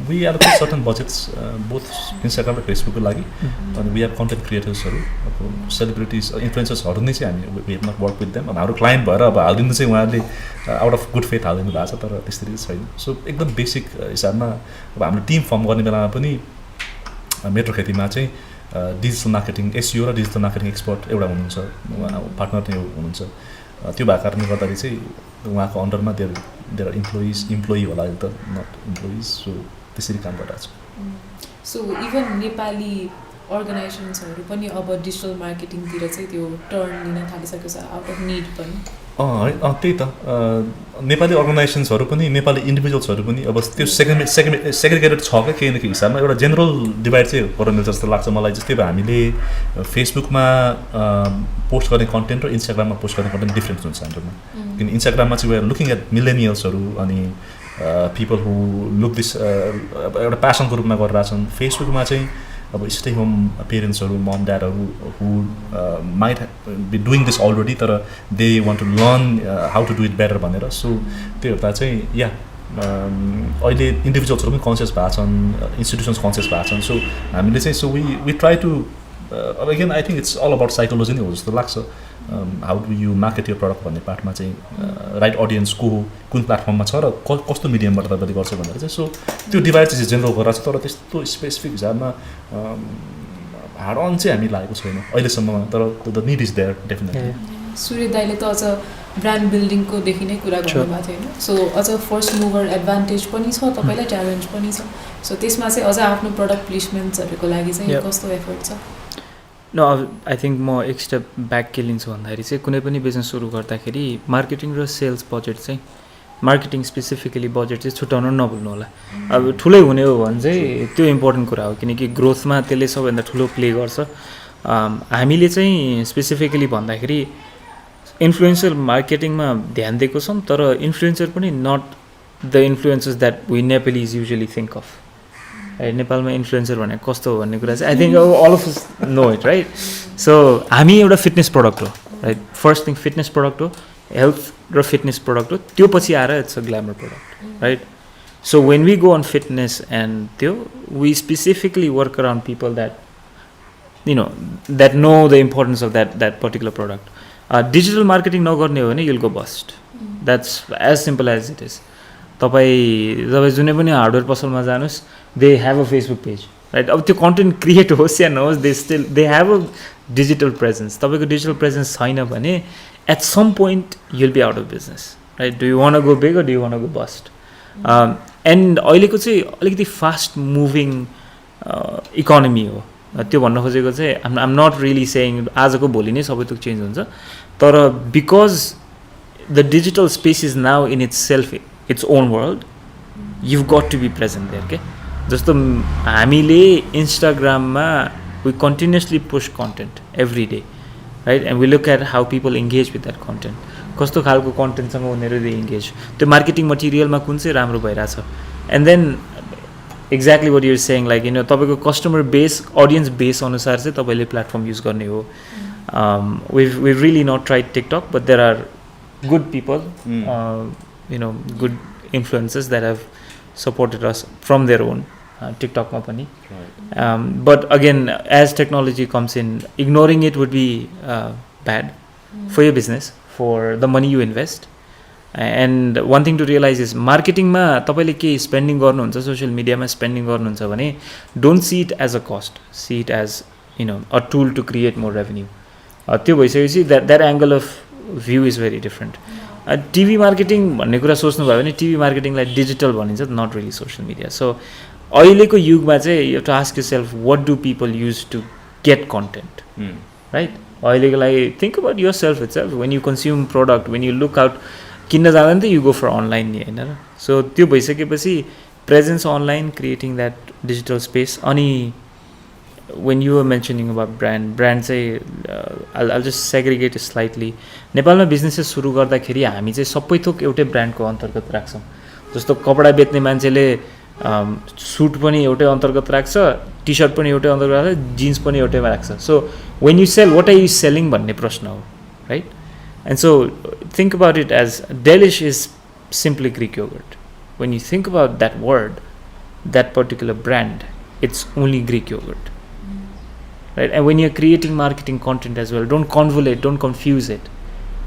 we allocate certain budgets both Instagram र फेसबुकको लागि अनि वी हेभ कन्टेन्ट क्रिएटर्सहरू अब सेलिब्रिटिज इन्फ्लुएन्सर्सहरू नै चाहिँ हामी we have not work with them अब हाम्रो क्लाइन्ट भएर अब हालिदिनु चाहिँ उहाँहरूले आउट अफ गुड फेथ हालिदिनु भएको छ तर त्यसरी छैन सो एकदम बेसिक हिसाबमा अब हाम्रो टिम फर्म गर्ने बेलामा पनि मेट्रो खेतीमा चाहिँ डिजिटल मार्केटिङ एसइओ र डिजिटल मार्केटिङ एक्सपर्ट एउटा हुनुहुन्छ उहाँ पार्टनर नै हुनुहुन्छ त्यो भएको कारणले गर्दाखेरि चाहिँ उहाँको अन्डरमा देयर इम्प्लोइ होला त नट इम्प्लोइज सो त्यसरी काम गरिरहेको छु सो इभन नेपाली अर्गनाइजेसन्सहरू पनि अब डिजिटल मार्केटिङतिर चाहिँ त्यो टर्न लिन थालिसकेको छ आउट अफ निड पनि है त्यही त नेपाली अर्गनाइजेसन्सहरू पनि नेपाली इन्डिभिजुअल्सहरू पनि अब त्यो सेग्रिगेटेड छ क्या केही न केही हिसाबमा एउटा जेनरल डिभाइड चाहिँ गर्न मिल्छ जस्तो लाग्छ मलाई जस्तै अब हामीले फेसबुकमा पोस्ट गर्ने कन्टेन्ट र इन्स्टाग्राममा पोस्ट गर्ने कन्टेन्ट डिफ्रेन्स हुन्छ हाम्रोमा किन इन्स्टाग्राममा चाहिँ वेआर लुकिङ एट मिलेनियल्सहरू अनि पिपल हु लुक दिस एउटा प्यासनको रूपमा गरिरहेछन् फेसबुकमा चाहिँ अब स्टे होम पेरेन्ट्सहरू मम ड्याडहरू who might be doing this already तर they want to learn how to do it better भनेर सो त्यो हेर्दा चाहिँ या अहिले इन्डिभिजुअल्सहरू पनि कन्सियस भएको छन् इन्स्टिट्युसन्स कन्सियस भएको छन् सो हामीले चाहिँ सो वी ट्राई टु अब again I think it's all about psychology नै हो जस्तो लाग्छ how do you market your product भन्ने पार्टमा चाहिँ राइट अडियन्स को हो कुन प्लेटफर्ममा छ र कस्तो मिडियमबाट तपाईँले गर्छ भनेर चाहिँ सो त्यो डिभाइड चाहिँ जेनरल गरेर छ तर त्यस्तो स्पेसिफिक हिसाबमा हार्ड अन चाहिँ हामी लागेको छैन अहिलेसम्ममा तर the need is there definitely Surya दाइले त अझ ब्रान्ड बिल्डिङकोदेखि नै कुरा गर्नुभएको थियो होइन सो अझ फर्स्ट मुभर एडभान्टेज पनि छ तपाईँलाई च्यालेन्ज पनि छ सो त्यसमा चाहिँ अझ आफ्नो प्रडक्ट प्लेसमेन्ट्सहरूको लागि चाहिँ कस्तो एफर्ट छ न आई थिङ्क म एक स्टेप ब्याक के लिन्छु भन्दाखेरि चाहिँ कुनै पनि बिजनेस सुरु गर्दाखेरि मार्केटिङ र सेल्स बजेट चाहिँ मार्केटिङ स्पेसिफिकली बजेट चाहिँ छुट्याउनु नभुल्नु होला अब ठुलै हुने हो भने चाहिँ त्यो इम्पोर्टेन्ट कुरा हो किनकि ग्रोथमा त्यसले सबैभन्दा ठुलो प्ले गर्छ हामीले चाहिँ स्पेसिफिकली भन्दाखेरि इन्फ्लुएन्सर मार्केटिङमा ध्यान दिएको छौँ तर इन्फ्लुएन्सर पनि not the influencers that we Nepalese usually think of है नेपालमा इन्फ्लुएन्सर भनेको कस्तो हो भन्ने कुरा चाहिँ I think all of us know it right so हामी एउटा फिटनेस प्रडक्ट हो right first thing fitness product हो हेल्थ र फिटनेस प्रडक्ट हो त्यो पछि आएर it's a glamour product right so when we go on fitness and त्यो we specifically work around people that know the importance of that particular product digital marketing नगर्ने हो भने you'll go bust that's as simple as it is तपाईँ जुनै पनि हार्डवेयर पसलमा जानुहोस् they have a Facebook page right अब त्यो कन्टेन्ट क्रिएट होस् या नहोस् they have a digital presence तपाईँको डिजिटल प्रेजेन्स छैन भने at some point you'll be out of business right do you want go big do you want go bust and अहिलेको चाहिँ अलिकति फास्ट मुभिङ इकोनोमी हो त्यो भन्न खोजेको चाहिँ आम नट रियली सेयिङ आजको भोलि नै सबै थोक चेन्ज हुन्छ तर because the digital space is now in its self its own world you got to be present there के जस्तो हामीले इन्स्टाग्राममा we continuously push content every day right and we look at how people engage with that content कस्तो खालको कन्टेन्टसँग उनीहरू इङ्गेज त्यो मार्केटिङ मटेरियलमा कुन चाहिँ राम्रो भइरहेछ and then exactly what you're saying, like तपाईँको customer base, audience base अनुसार चाहिँ तपाईँले platform use गर्ने हो. We've really not tried TikTok, but there are good people, good influencers that have supported us from their own TikTok ma pani. But again, as technology comes in, ignoring it would be bad for your business, for the money you invest. And one thing to realize is marketing ma तपाईले के spending गर्नुहुन्छ, social media मा spending गर्नुहुन्छ भने don't see it as a cost, see it as a tool to create more revenue. त्यो भइसकेपछि that angle of view is very different. TV marketing भन्ने कुरा सोच्नु भयो भने TV marketing लाई digital भनिन्छ, not really social media. So अहिलेको युगमा चाहिँ you have to ask yourself, what do people use to get content, right? अहिलेको लागि think about yourself itself. When you consume product, when you look out, किन्न जाँदा नि त you go for online नि हैन र. So त्यो भइसकेपछि presence online, creating that digital space. अनि when you were mentioning about brand चाहिँ I'll just segregate it slightly. नेपालमा बिजनेसेस सुरु गर्दाखेरि हामी चाहिँ सबै थोक एउटै ब्रान्डको अन्तर्गत राख्छौँ. जस्तो कपडा बेच्ने मान्छेले सुट पनि एउटै अन्तर्गत राख्छ, टी सर्ट पनि एउटै अन्तर्गत राख्छ, जिन्स पनि एउटैमा राख्छ. So when you sell, what are you selling भन्ने प्रश्न हो, right? And so think about it as Delish is simply Greek yogurt. When you think about that word, that particular brand, it's only Greek yogurt. Right? And when you're creating marketing content as well, don't convolute, don't confuse it.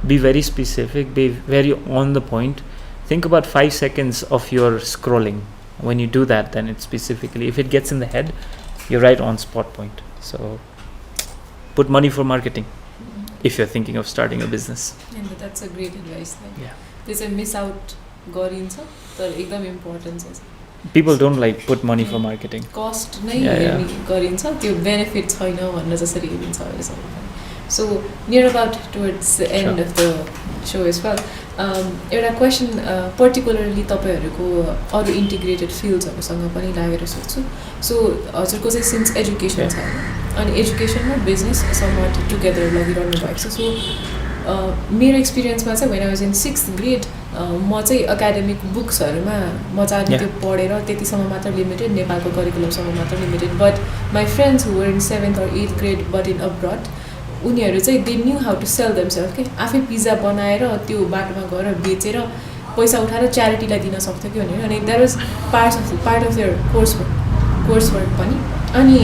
Be very specific, be very on the point. Think about 5 seconds of your scrolling. When you do that, then it's specifically, if it gets in the head, you're right on spot point. So put money for marketing if you're thinking of starting a business. And that's a great advice. Yeah. There's a miss out गरिन्छ तर एकदम इम्पोर्टेन्ट छ. People don't like put money for marketing. Cost नै गरिन्छ, त्यो बेनिफिट छैन भनेर जसरी हेरिन्छ अहिलेसम्म. So near about towards the end of the show as well. एउटा क्वेसन पर्टिकुलरली तपाईँहरूको अरू इन्टिग्रेटेड फिल्ड्सहरूसँग पनि लागेर सोध्छु. सो हजुरको चाहिँ सिन्स एजुकेसन छ अनि एजुकेसन र बिजनेस समवट टुगेदर लगिरहनु भएको छ. सो मेरो एक्सपिरियन्समा चाहिँ when I was in 6th grade म चाहिँ एकाडेमिक बुक्सहरूमा मजाले त्यो पढेर त्यतिसम्म मात्र लिमिटेड, नेपालको करिकुलमसम्म मात्र limited. But my friends who were in 7th or 8th grade but in abroad, उनीहरू चाहिँ they knew how to sell themselves के. आफै पिज्जा बनाएर त्यो बाटोमा गएर बेचेर पैसा उठाएर च्यारिटीलाई दिन सक्थ्यो कि उनीहरू. अनि that was part of their course work पनि. अनि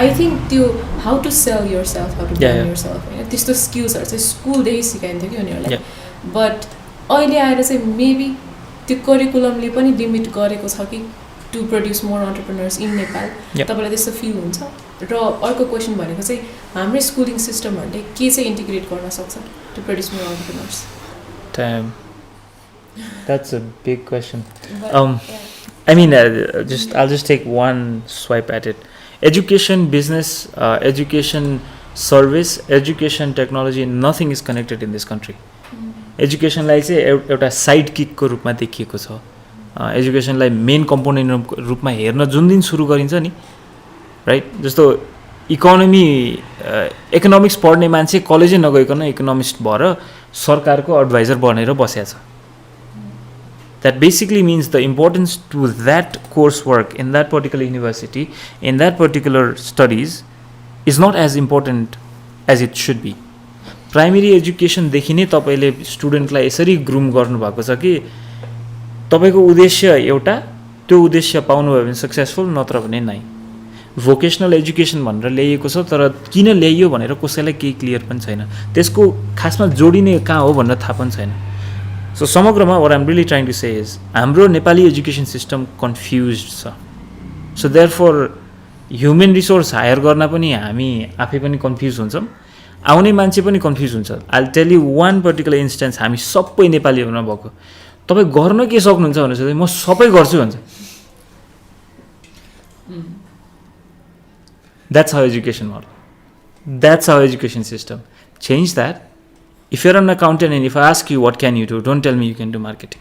आई थिङ्क त्यो how to sell your self, how to brand your self होइन, त्यस्तो स्किल्सहरू चाहिँ स्कुलदेखि सिकाइन्थ्यो कि उनीहरूलाई. बट अहिले आएर चाहिँ मेबी त्यो करिकुलमले पनि लिमिट गरेको छ कि to produce more entrepreneurs in Nepal. तपाईँलाई त्यस्तो फिल हुन्छ? र अर्को क्वेसन भनेको चाहिँ हाम्रो स्कुलिङ सिस्टमहरूले के चाहिँ इन्टिग्रेट गर्न सक्छ to produce more entrepreneurs? That's a big question. I mean, I'll just take one swipe at it. Education, business, education, service, education, technology, nothing is connected in this country. एजुकेसनलाई चाहिँ एउटा साइड किकको रूपमा देखिएको छ. एजुकेसनलाई मेन कम्पोनेन्ट रूपमा हेर्न जुन दिन सुरु गरिन्छ नि, राइट? जस्तो इकोनोमिक्स पढ्ने मान्छे कलेजै नगइकन इकोनोमिस्ट भएर सरकारको एडभाइजर बनेर बसेको छ. That basically means the importance to that coursework in that particular university, in that particular studies, is not as important as it should be. Primary एजुकेसनदेखि नै तपाईँले स्टुडेन्टलाई यसरी ग्रुम गर्नुभएको छ कि तपाईँको उद्देश्य एउटा, त्यो उद्देश्य पाउनुभयो भने सक्सेसफुल, नत्र भने नै. भोकेसनल एजुकेसन भनेर ल्याइएको छ तर किन ल्याइयो भनेर कसैलाई केही क्लियर पनि छैन. त्यसको खासमा जोडिने कहाँ हो भनेर थाहा पनि छैन. सो समग्रमा what I'm really trying to say is हाम्रो नेपाली एजुकेसन सिस्टम कन्फ्युज्ड छ. So therefore human resource hire गर्न पनि हामी आफै पनि कन्फ्युज हुन्छौँ, आउने मान्छे पनि कन्फ्युज हुन्छ. I'll tell you one particular instance. हामी सबै नेपालीहरूमा भएको, तपाईँ गर्न के सक्नुहुन्छ भने चाहिँ म सबै गर्छु भन्छ. That's how education model. That's our education system. Change that. If you're an accountant and if I ask you what can you do, don't tell me you can do marketing.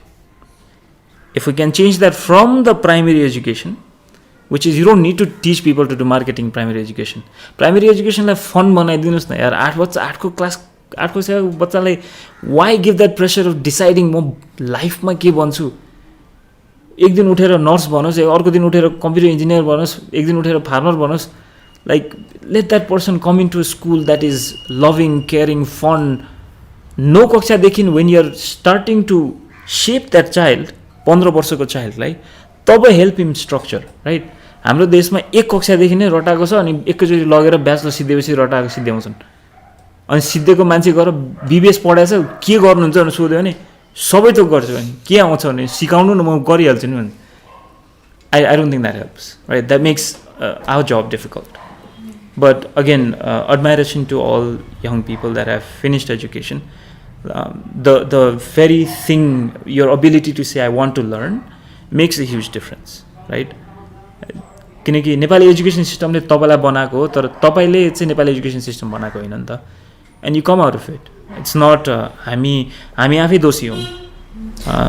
If we can change that from the primary education, which is you don't need to teach people to do marketing in primary education. Primary education like fun बनाइदिनुस् न यार. 8को क्लास 8को बच्चालाई why give that pressure of deciding म लाइफमा के बन्छु? एक दिन उठेर नर्स बनोस्, अर्को दिन उठेर कम्प्युटर इन्जिनियर बनोस्, एक दिन उठेर फार्मर बनोस्. Like, let that person come into a school that is loving, caring, fun. No कक्षादेखि when you're starting to shape that child, 15 वर्षको चाइल्डलाई, तब हेल्प हिम स्ट्रक्चर, राइट. हाम्रो देशमा एक कक्षादेखि नै रटाएको छ अनि एकैचोटि लगेर ब्याचलर सिद्धेपछि रटाएको सिद्ध्याउँछन्. अनि सिद्धेको मान्छे गएर बिबिएस पढाएछ के गर्नुहुन्छ भनेर सोध्यो भने सबै थोक गर्छु भने के आउँछ भने सिकाउनु न म गरिहाल्छु नि भने. I don't think that helps, right? That makes our job difficult. But again, admiration to all young people that have finished education. The very thing, your ability to say I want to learn makes a huge difference, right? किनकि नेपाली एजुकेसन सिस्टमले तपाईँलाई बनाएको हो, तर तपाईँले चाहिँ नेपाली एजुकेसन सिस्टम बनाएको होइन नि त. And you come out of it. It's not हामी आफै दोषी हौँ.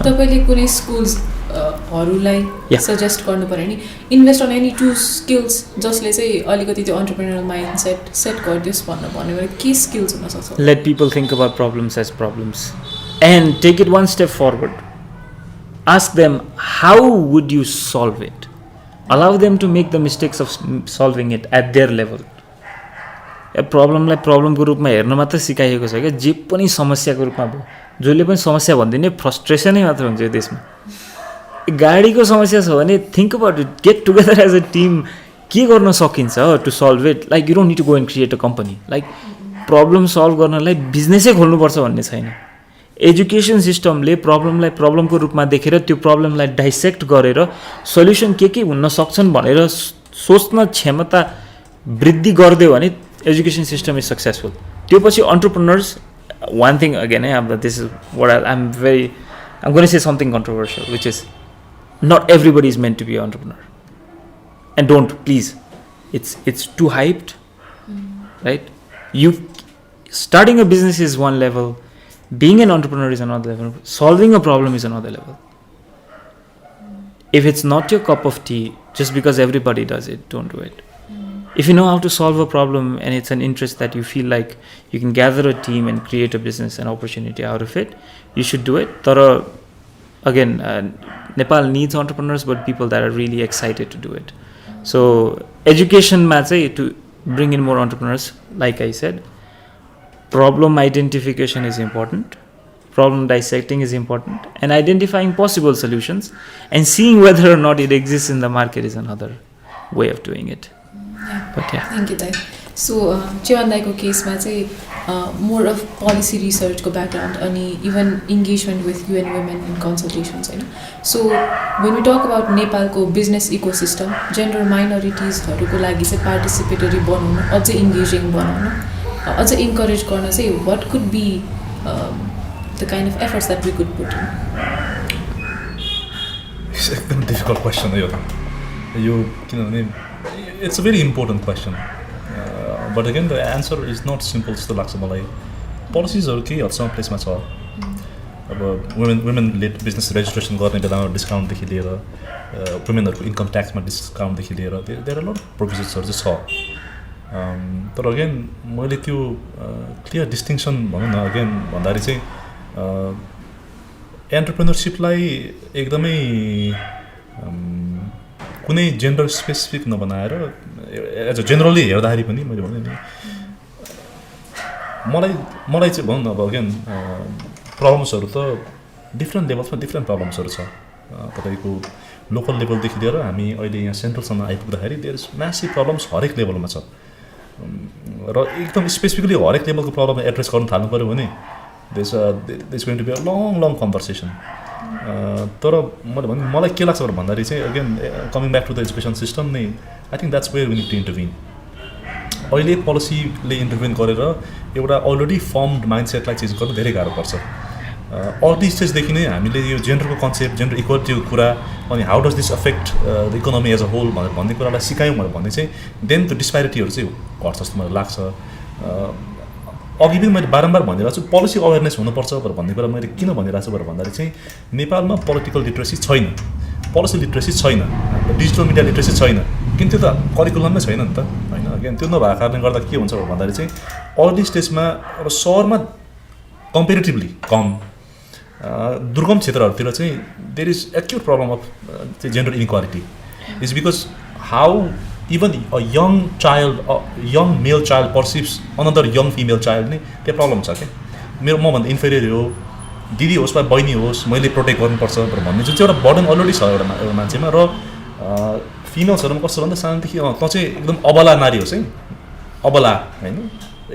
तपाईँले कुनै स्कुल्सहरूलाई सजेस्ट गर्नु पऱ्यो नि, इन्भेस्ट अन एनी 2 स्किल्स जसले चाहिँ अलिकति त्यो एन्टरप्रेन्योरल माइन्डसेट सेट गरिदियोस् भन्यो भने के स्किल्स हुनसक्छ? Let people think about problems as problems and take it 1 step forward. Ask them how would you solve it. Allow them to make the mistakes of solving it at their level. प्रब्लमलाई प्रब्लमको रूपमा हेर्न मात्र सिकाइएको छ क्या. जे पनि समस्याको रूपमा भयो, जसले पनि समस्या भन्दिने फ्रस्ट्रेसनै मात्र हुन्छ यो देशमा. गाडीको समस्या छ भने think about it, get together as a team. के गर्न सकिन्छ to solve it. Like you don't need to go and create a company. Like problem solve गर्नलाई बिजनेसै खोल्नुपर्छ भन्ने छैन. एजुकेसन सिस्टमले प्रब्लमलाई प्रब्लमको रूपमा देखेर त्यो प्रब्लमलाई डाइसेक्ट गरेर सल्युसन के हुन सक्छन् भनेर सोच्न क्षमता वृद्धि गरिदियो भने एजुकेसन सिस्टम इज सक्सेसफुल. त्यो पछि अन्टरप्रेनर्स, वान थिङ अगेन है, अब this is what I'm going to say something controversial which is not everybody is meant to be entrepreneur. And don't please, it's too hyped, right? You starting a business is one level, being an entrepreneur is another level, solving a problem is another level. If it's not your cup of tea, just because everybody does it, don't do it. If you know how to solve a problem and it's an interest that you feel like you can gather a team and create a business and opportunity out of it, you should do it. Tara, again, Nepal needs entrepreneurs, but people that are really excited to do it. So education matters to bring in more entrepreneurs. Like I said, problem identification is important, problem dissecting is important, and identifying possible solutions and seeing whether or not it exists in the market is another way of doing it. But yeah. Thank you, Dai. So, Chewan Daiको केसमा चाहिँ more of policy research को background अनि even engagement with UN women in consultations हैन. So, when we talk about नेपालको business ecosystem, gender minorities हरूको लागि चाहिँ participatory बनाउन, अझै engaging बनाउन, अझै encourage गर्न चाहिँ what could be the kind of efforts that we could put in? It's a very difficult question यो किनभने it's a very important question. But again, the answer is not simple जस्तो लाग्छ मलाई. पोलिसिजहरू केही हदसम्म प्लेसमा छ. अब वुमेन लेड बिजनेस रेजिस्ट्रेसन गर्ने बेलामा डिस्काउन्टदेखि लिएर वुमेनहरूको इन्कम ट्याक्समा डिस्काउन्टदेखि लिएर देयर आर लट अफ प्रोभिजन्सहरू चाहिँ छ. तर अगेन मैले त्यो क्लियर डिस्टिङसन भनौँ न अगेन भन्दाखेरि चाहिँ एन्टरप्रेन्योरसिपलाई एकदमै कुनै जेन्डर स्पेसिफिक नबनाएर एज अ जेनरली हेर्दाखेरि पनि मैले भने नि मलाई चाहिँ भनौँ न अब अगेन प्रब्लम्सहरू त डिफ्रेन्ट लेभल्समा डिफ्रेन्ट प्रब्लम्सहरू छ. तपाईँको लोकल लेभलदेखि लिएर हामी अहिले यहाँ सेन्ट्रलसम्म आइपुग्दाखेरि देयर इज म्यासिभ प्रब्लम्स हरेक लेभलमा छ र एकदम स्पेसिफिकली हरेक लेभलको प्रब्लम एड्रेस गर्नु थाल्नु पऱ्यो भने there going to be a long conversation. तर मैले भने मलाई के लाग्छ भन्दाखेरि चाहिँ again coming back to the education system नै I think that's where we need to intervene. अहिले पोलिसीले इन्टरभिन गरेर एउटा अलरेडी फर्मड माइन्डसेटलाई चेन्ज गर्नु धेरै गाह्रो पर्छ. अर्ली स्टेजदेखि नै हामीले यो जेन्डरको कन्सेप्ट, जेन्डर इक्वालिटीको कुरा अनि how does this affect the economy as a whole भनेर भन्ने कुरालाई सिकायौँ भने चाहिँ देन त्यो डिस्प्यारिटीहरू चाहिँ घट्छ जस्तो मलाई लाग्छ. अघि पनि मैले बारम्बार भनिरहेको छु पोलिसी अवेरनेस हुनुपर्छ भनेर भन्ने कुरा मैले किन भनिरहेको छु भनेर भन्दाखेरि चाहिँ नेपालमा पोलिटिकल लिट्रेसी छैन, पोलिसी लिट्रेसी छैन, डिजिटल मिडिया लिट्रेसी छैन, किन त्यो त करिकुलममै छैन नि त होइन. अगेन त्यो नभएको कारणले गर्दा के हुन्छ भन्दाखेरि चाहिँ अर्ली स्टेजमा अब सहरमा कम्पेरिटिभली कम दुर्गम क्षेत्रहरूतिर चाहिँ there is acute problem of gender inequality is because how even a young male child perceives another young female child नै त्यो प्रब्लम छ क्या मेरो मभन्दा इन्फेरियर हो दिदी होस् वा बहिनी होस् मैले प्रोटेक्ट गर्नुपर्छ भन्ने जुन चाहिँ एउटा बर्डन अलरेडी छ एउटा मान्छेमा र फिमेल्सहरूमा कस्तो भन्दा सानोदेखि त चाहिँ एकदम अबला नारी होस् है अबला होइन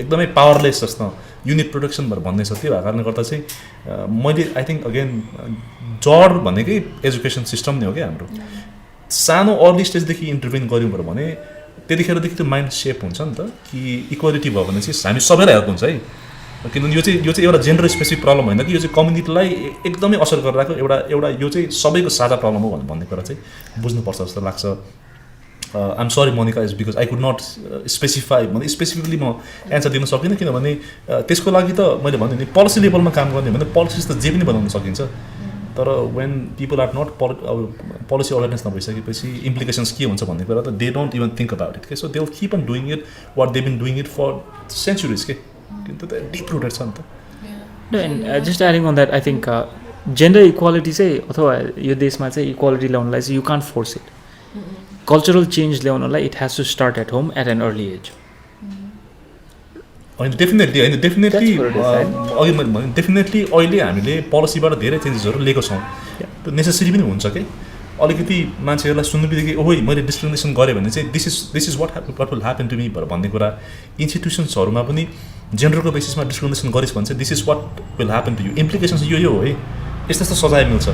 एकदमै पावरलेस जस्तो युनिट प्रोटेक्सन भनेर भन्ने छ त्यो भएको कारणले गर्दा चाहिँ मैले आई थिङ्क अगेन जड भनेकै एजुकेसन सिस्टम नै हो क्या हाम्रो सानो अर्ली स्टेजदेखि इन्टरभेन गऱ्यौँ भने त्यतिखेरदेखि त्यो माइन्ड सेप हुन्छ नि त कि इक्वालिटी भयो भने चाहिँ हामी सबैलाई हेल्प हुन्छ है किनभने यो चाहिँ एउटा जेन्डर स्पेसिफिक प्रब्लम होइन कि यो चाहिँ कम्युनिटीलाई एकदमै असर गरिरहेको एउटा यो चाहिँ सबैको साझा प्रब्लम हो भन्ने कुरा चाहिँ बुझ्नुपर्छ जस्तो लाग्छ I'm sorry Monica is because I could not specify भने स्पेसिफिकली म एन्सर दिन सकिनँ किनभने त्यसको लागि त मैले भन्यो नि पोलिसी लेभलमा काम गर्ने भने पोलिसिस त जे पनि बनाउन सकिन्छ तर when people are not policy awareness नभइसकेपछि इम्प्लिकेसन्स के हुन्छ भन्ने कुरा त they don't even think about it के so they will keep on doing it what they been doing it for centuries के किन त डिप रुटेड छ नि त and just adding on that I think gender equality चाहिँ अथवा यो देशमा चाहिँ इक्वालिटी ल्याउनलाई चाहिँ you can't force it cultural change ल्याउनलाई it has to start at home at an early age होइन डेफिनेटली अघि मैले भने डेफिनेटली अहिले हामीले पोलिसीबाट धेरै चेन्जेसहरू लिएको छौँ त्यो नेसेसरी पनि हुन्छ कि अलिकति मान्छेहरूलाई सुन्नु बित्तिकै ओहो मैले डिस्क्रिमिनेसन गरेँ भने चाहिँ this is what will happen to me भन्ने कुरा इन्स्टिट्युसन्सहरूमा पनि जेन्डरको बेसिसमा डिस्क्रिमिनेसन गरिस् भने चाहिँ this is what will happen to you implications यो हो है यस्तो यस्तो सजाय मिल्छ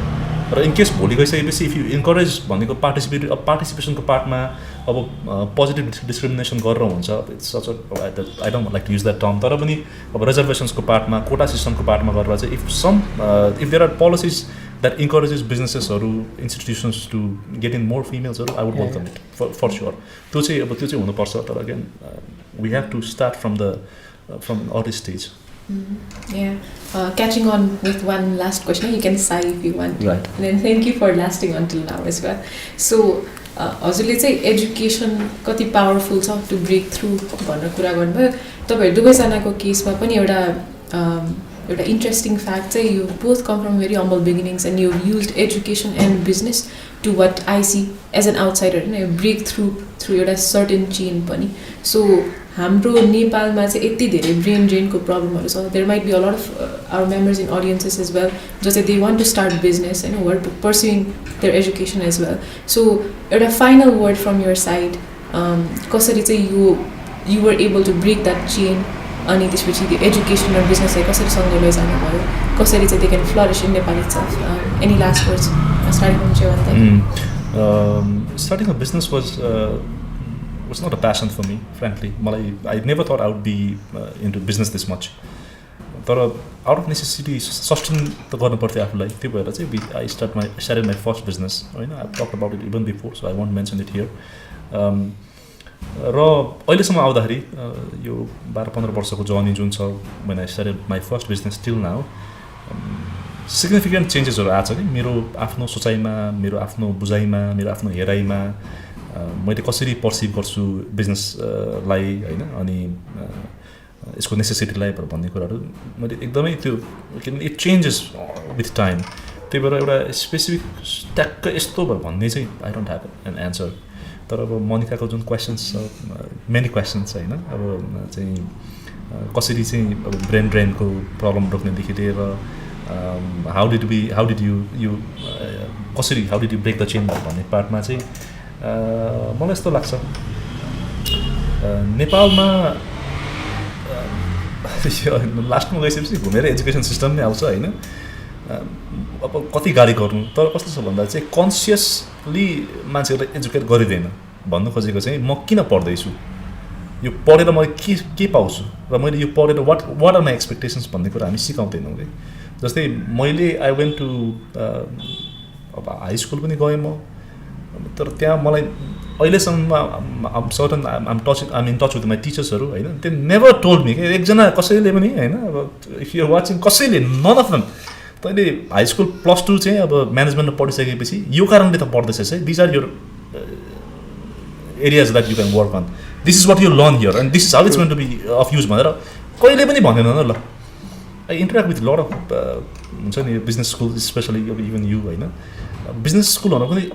र इनकेस भोलि गइसकेपछि इफ यु इन्करेज भनेको पार्टिसिपेसनको पार्टमा अब पोजिटिभ डिस्क्रिमिनेसन गरेर हुन्छ such I don't like to use that term तर पनि अब रिजर्भेसन्सको पार्टमा कोटा सिस्टमको पार्टमा गरेर चाहिँ if there are policies that encourages बिजनेसेसहरू institutions to get in more फिमेल्सहरू I would welcome it for sure त्यो चाहिँ हुनुपर्छ तर again we have to start from early stage Catching on with one last question, you can sigh if you want. Right. And then thank you for lasting until now as well. So, हजुरले चाहिँ एजुकेसन कति पावरफुल छ टु ब्रेक थ्रु भनेर कुरा गर्नुभयो तपाईँहरू दुवैजनाको केसमा पनि एउटा इन्ट्रेस्टिङ फ्याक्ट चाहिँ you both come from very humble beginnings and you used education and business to what I see as an outsider होइन ब्रेक थ्रु एउटा सर्टेन चेन पनि सो हाम्रो नेपालमा चाहिँ यति धेरै ब्रेन ड्रेनको प्रब्लमहरू छ there might be a lot of our members in audiences as well जो चाहिँ they want to start business होइन or pursuing their education as well so एउटा final word from your side कसरी चाहिँ you were able to break that chain अनि त्यसपछि त्यो एजुकेसन र बिजनेसलाई कसरी सँगै लैजानु भयो कसरी चाहिँ they can flourish in Nepal itself any last words starting from chevon starting a business was not a passion for me, frankly. I never thought I would be into business this much. तर out of necessity, sustain त गर्नु पर्थ्यो आफूलाई त्यो भएर चाहिँ I started my first business. होइन I've talked about it even before, so I won't mention it here. र अहिलेसम्म आउँदाखेरि यो 12-15 वर्षको जर्नी जुन छ when I started my first business till now, significant changesहरू आएको छ कि मेरो आफ्नो सोचाइमा मेरो आफ्नो बुझाइमा मेरो आफ्नो हेराइमा मैले कसरी पर्सिभ गर्छु बिजनेसलाई होइन अनि यसको नेसेसिटीलाई भन्ने कुराहरू मैले एकदमै त्यो किनभने इट चेन्जेस विथ टाइम त्यही भएर एउटा स्पेसिफिक ट्याक्क यस्तो भयो भन्ने चाहिँ I don't have an answer तर अब मोनिकाको जुन क्वेसन्स छ मेनी क्वेसन्स होइन अब चाहिँ कसरी चाहिँ अब ब्रेन ड्रेनको प्रब्लम रोक्नेदेखि लिएर हाउ डिड यु कसरी how did you brake the chain भन्ने पार्टमा चाहिँ मलाई यस्तो लाग्छ नेपालमा लास्टमा गइसकेपछि घुमेर एजुकेसन सिस्टम नै आउँछ होइन अब कति गाडी गर्नु तर कस्तो छ भन्दा चाहिँ कन्सियसली मान्छेहरूलाई एजुकेट गरिँदैन भन्नु खोजेको चाहिँ म किन पढ्दैछु यो पढेर मैले के पाउँछु र मैले यो पढेर वाट आर माई एक्सपेक्टेसन्स भन्ने कुरा हामी सिकाउँदैनौँ कि जस्तै मैले आई वेन्ट टु अब हाई स्कुल पनि गएँ म तर त्यहाँ मलाई अहिलेसम्म आम इन टच विथ माई टिचर्सहरू होइन दे नेभर टोल्ड मी कि एकजना कसैले पनि होइन अब इफ यु वाचिङ कसैले नन अफ देम तैँले हाई स्कुल +2 चाहिँ अब म्यानेजमेन्टमा पढिसकेपछि यो कारणले त पढ्दैछस् है these are your areas that you can work on this is what you learn here and this is how it's going to be of use भनेर कहिले पनि भन्दैन न ल I interact with lot of हुन्छ नि बिजनेस स्कुल स्पेसली अब इभन यु होइन बिजनेस स्कुलहरू पनि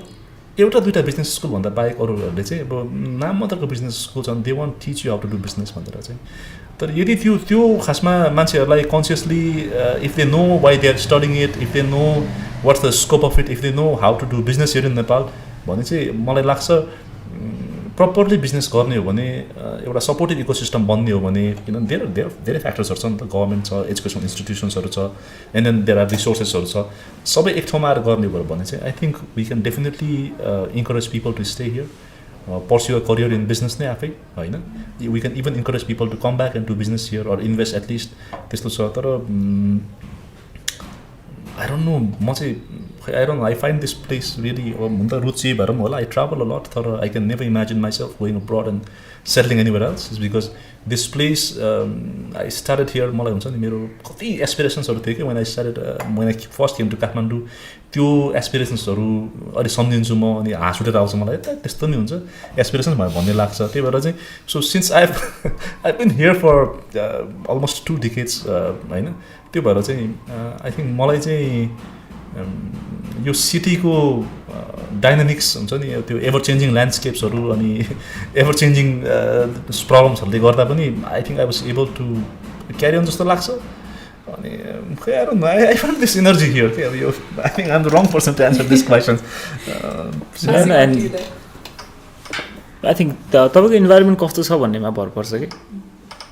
एउटा दुइटा बिजनेस स्कुल भन्दा बाहेक अरूहरूले चाहिँ अब नाम मात्रको बिजनेस स्कुल छन् they want teach you how to do business भनेर चाहिँ तर यदि त्यो खासमा मान्छेहरूलाई consciously if they know why they are studying it if they know what's the scope of it if they know how to do business here in Nepal भने चाहिँ मलाई लाग्छ प्रपरली बिजनेस गर्ने हो भने एउटा सपोर्टिभ इकोसिस्टम बन्ने हो भने किन धेरै फ्याक्टर्सहरू छ नि त गभर्मेन्ट छ एजुकेसन इन्स्टिट्युसन्सहरू छ एन्ड देन देयर आर रिसोर्सेसहरू छ सबै एक ठाउँमा आएर गर्ने भयो भने चाहिँ I think we can definitely encourage people to stay here pursue a career in business नै आफै होइन we can even encourage people to come back and to business here or invest at least त्यस्तो छ तर आई डोन्ट नो म चाहिँ I don't know, I find this place really हुन त रुचि भएर पनि होला I travel a lot तर I can never imagine myself going abroad and settling anywhere else is because this place I started here मलाई हुन्छ नि मेरो कति एस्पिरेसन्सहरू थियो कि when I first came to Kathmandu त्यो एस्पिरेसन्सहरू अलि सम्झिन्छु म अनि हाँस उठेर आउँछ मलाई त्यस्तो नि हुन्छ एस्पिरेसन्स भनेर भन्ने लाग्छ त्यही भएर चाहिँ so since I've been here for almost 2 decades होइन त्यो भएर चाहिँ आई थिङ्क मलाई चाहिँ यो सिटीको डाइनामिक्स हुन्छ नि त्यो एभर चेन्जिङ ल्यान्डस्केप्सहरू अनि एभर चेन्जिङ प्रब्लम्सहरूले गर्दा पनि I think I was able to carry on जस्तो लाग्छ अनि I find this energy here के अब यो I think I am the wrong person to answer this question I think तपाईँको इन्भाइरोमेन्ट कस्तो छ भन्नेमा भर पर्छ कि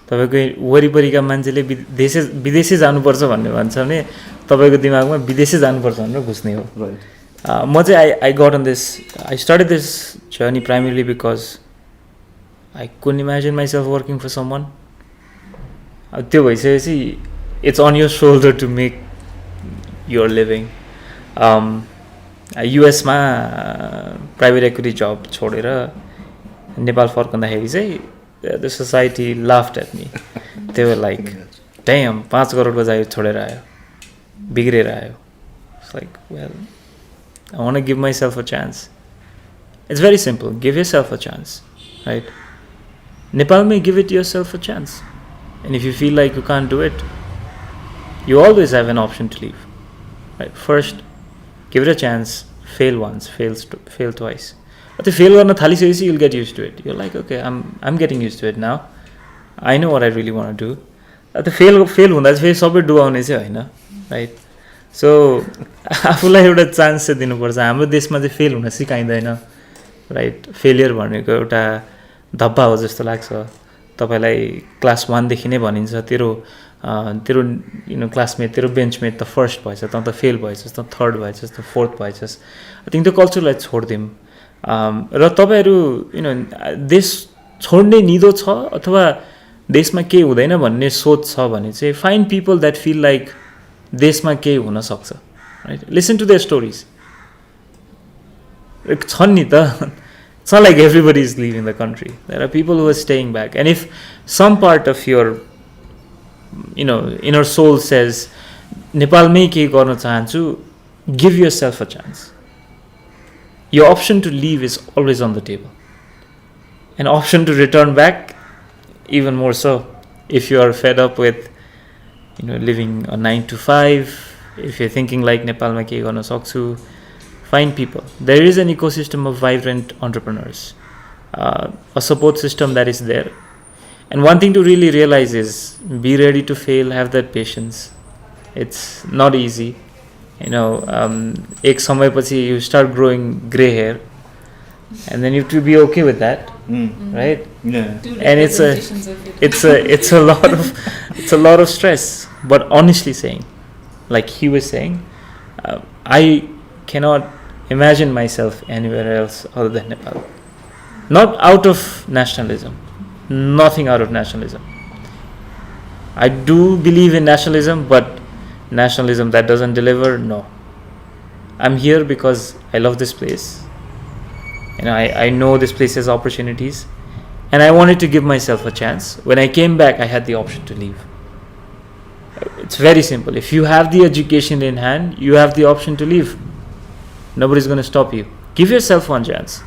तपाईँको वरिपरिका मान्छेले विदेशै जानुपर्छ भन्ने भन्छ भने तपाईँको दिमागमा विदेशै जानुपर्छ भनेर घुस्ने हो म चाहिँ I got on this I started this journey primarily because I couldn't imagine myself working for someone अब त्यो भइसकेपछि it's on your shoulder to make your living युएसमा प्राइभेट इक्विटी जब छोडेर नेपाल फर्कँदाखेरि चाहिँ the society laughed at me. They were like, damn, 5 करोडको जागिर छोडेर आयो बिग्रेर आयो It's like, well, I want to give myself a chance. It's very simple. Give yourself a chance, right? Nepal may give it yourself a chance. And if you feel like you can't do it, you always have an option to leave, right? First, give it a chance. Fail once, fail twice. But if you fail गर्न थालिसकेपछि you'll get used to it. You're like, okay, I'm getting used to it now. I know what I really want to do. The fail हुँदा चाहिँ फेरि सबै डुबाउने चाहिँ होइन, राइट? सो आफूलाई एउटा चान्स चाहिँ दिनुपर्छ. हाम्रो देशमा चाहिँ फेल हुन सिकाइँदैन, राइट? फेलियर भनेको एउटा धब्बा हो जस्तो लाग्छ. तपाईँलाई क्लास 1 देखि नै भनिन्छ तेरो क्लासमेट तेरो बेन्चमेट त फर्स्ट भएछ, त फेल भएछस्, त थर्ड भएछस्, त फोर्थ भएछस्. आई थिङ्क त्यो कल्चरलाई छोडिदिउँ. र तपाईँहरू देश छोड्ने निदो छ अथवा देशमा केही हुँदैन भन्ने सोच छ भने चाहिँ find people that feel like देशमा केही हुनसक्छ, right? Listen to their stories. छन् नि त. It's not like everybody is leaving the country. There are people who are staying back. And if some part of your inner soul says नेपालमै केही गर्न चाहन्छु, give yourself a chance. Your option to leave is always on the table. An option to return back, even more so. If you are fed up with living a 9 to 5, if you're thinking like Nepal ma ke garna सक्छु, find people. There is an ecosystem of vibrant entrepreneurs, a support system that is there. And one thing to really realize is be ready to fail, have that patience. It's not easy. एक समयपछि you start growing gray hair, and then you have to be okay with that, right? Yeah. And it's a lot of stress. But honestly saying, like he was saying, I cannot imagine myself anywhere else other than Nepal. Not out of nationalism, nothing out of nationalism. I do believe in nationalism, but nationalism that doesn't deliver, no. I'm here because I love this place. I know this place has opportunities, and I wanted to give myself a chance. When I came back, I had the option to leave. It's very simple. If you have the education in hand, you have the option to leave. Nobody's going to stop you. Give yourself one chance.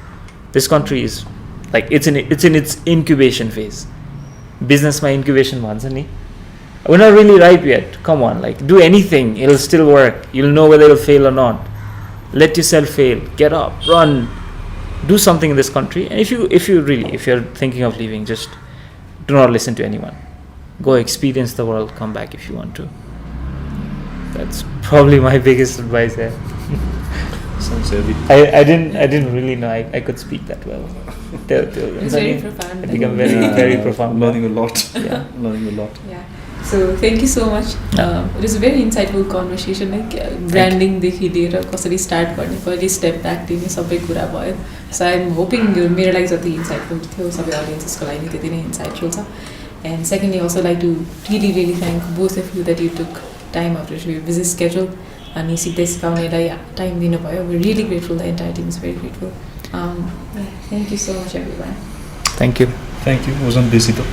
This country is like it's in its incubation phase. Business my incubation भन्छ नि. we're not really ripe yet. Come on, like do anything, it'll still work. You'll know whether it'll fail or not. Let yourself fail. Get up, run, do something in this country. And if you're thinking of leaving, just do not listen to anyone. Go experience the world. Come back if you want to. That's probably my biggest advice there. Sounds heavy. I didn't really know I could speak that well. It's very profound. I become very profound. Learning a lot. Yeah. Learning a lot. Yeah. So thank you so much. It was a very insightful conversation. Like brandingदेखि लिएर कसरी स्टार्ट गर्ने कहिले स्टेप ब्याक दिने सबै कुरा भयो. So I'm hoping मेरो लागि जति इन्साइटफुल थियो सबै अडियन्सेसको लागि नि त्यति नै इन्साइटफुल छ. And secondly, also like to really thank both of you that you took time out of your busy schedule and सिक्दै सिकाउनेलाई time दिनुभयो. We're really grateful. The entire team is very grateful. Thank you so much, everyone. Thank you. Thank you. Wasn't busy though.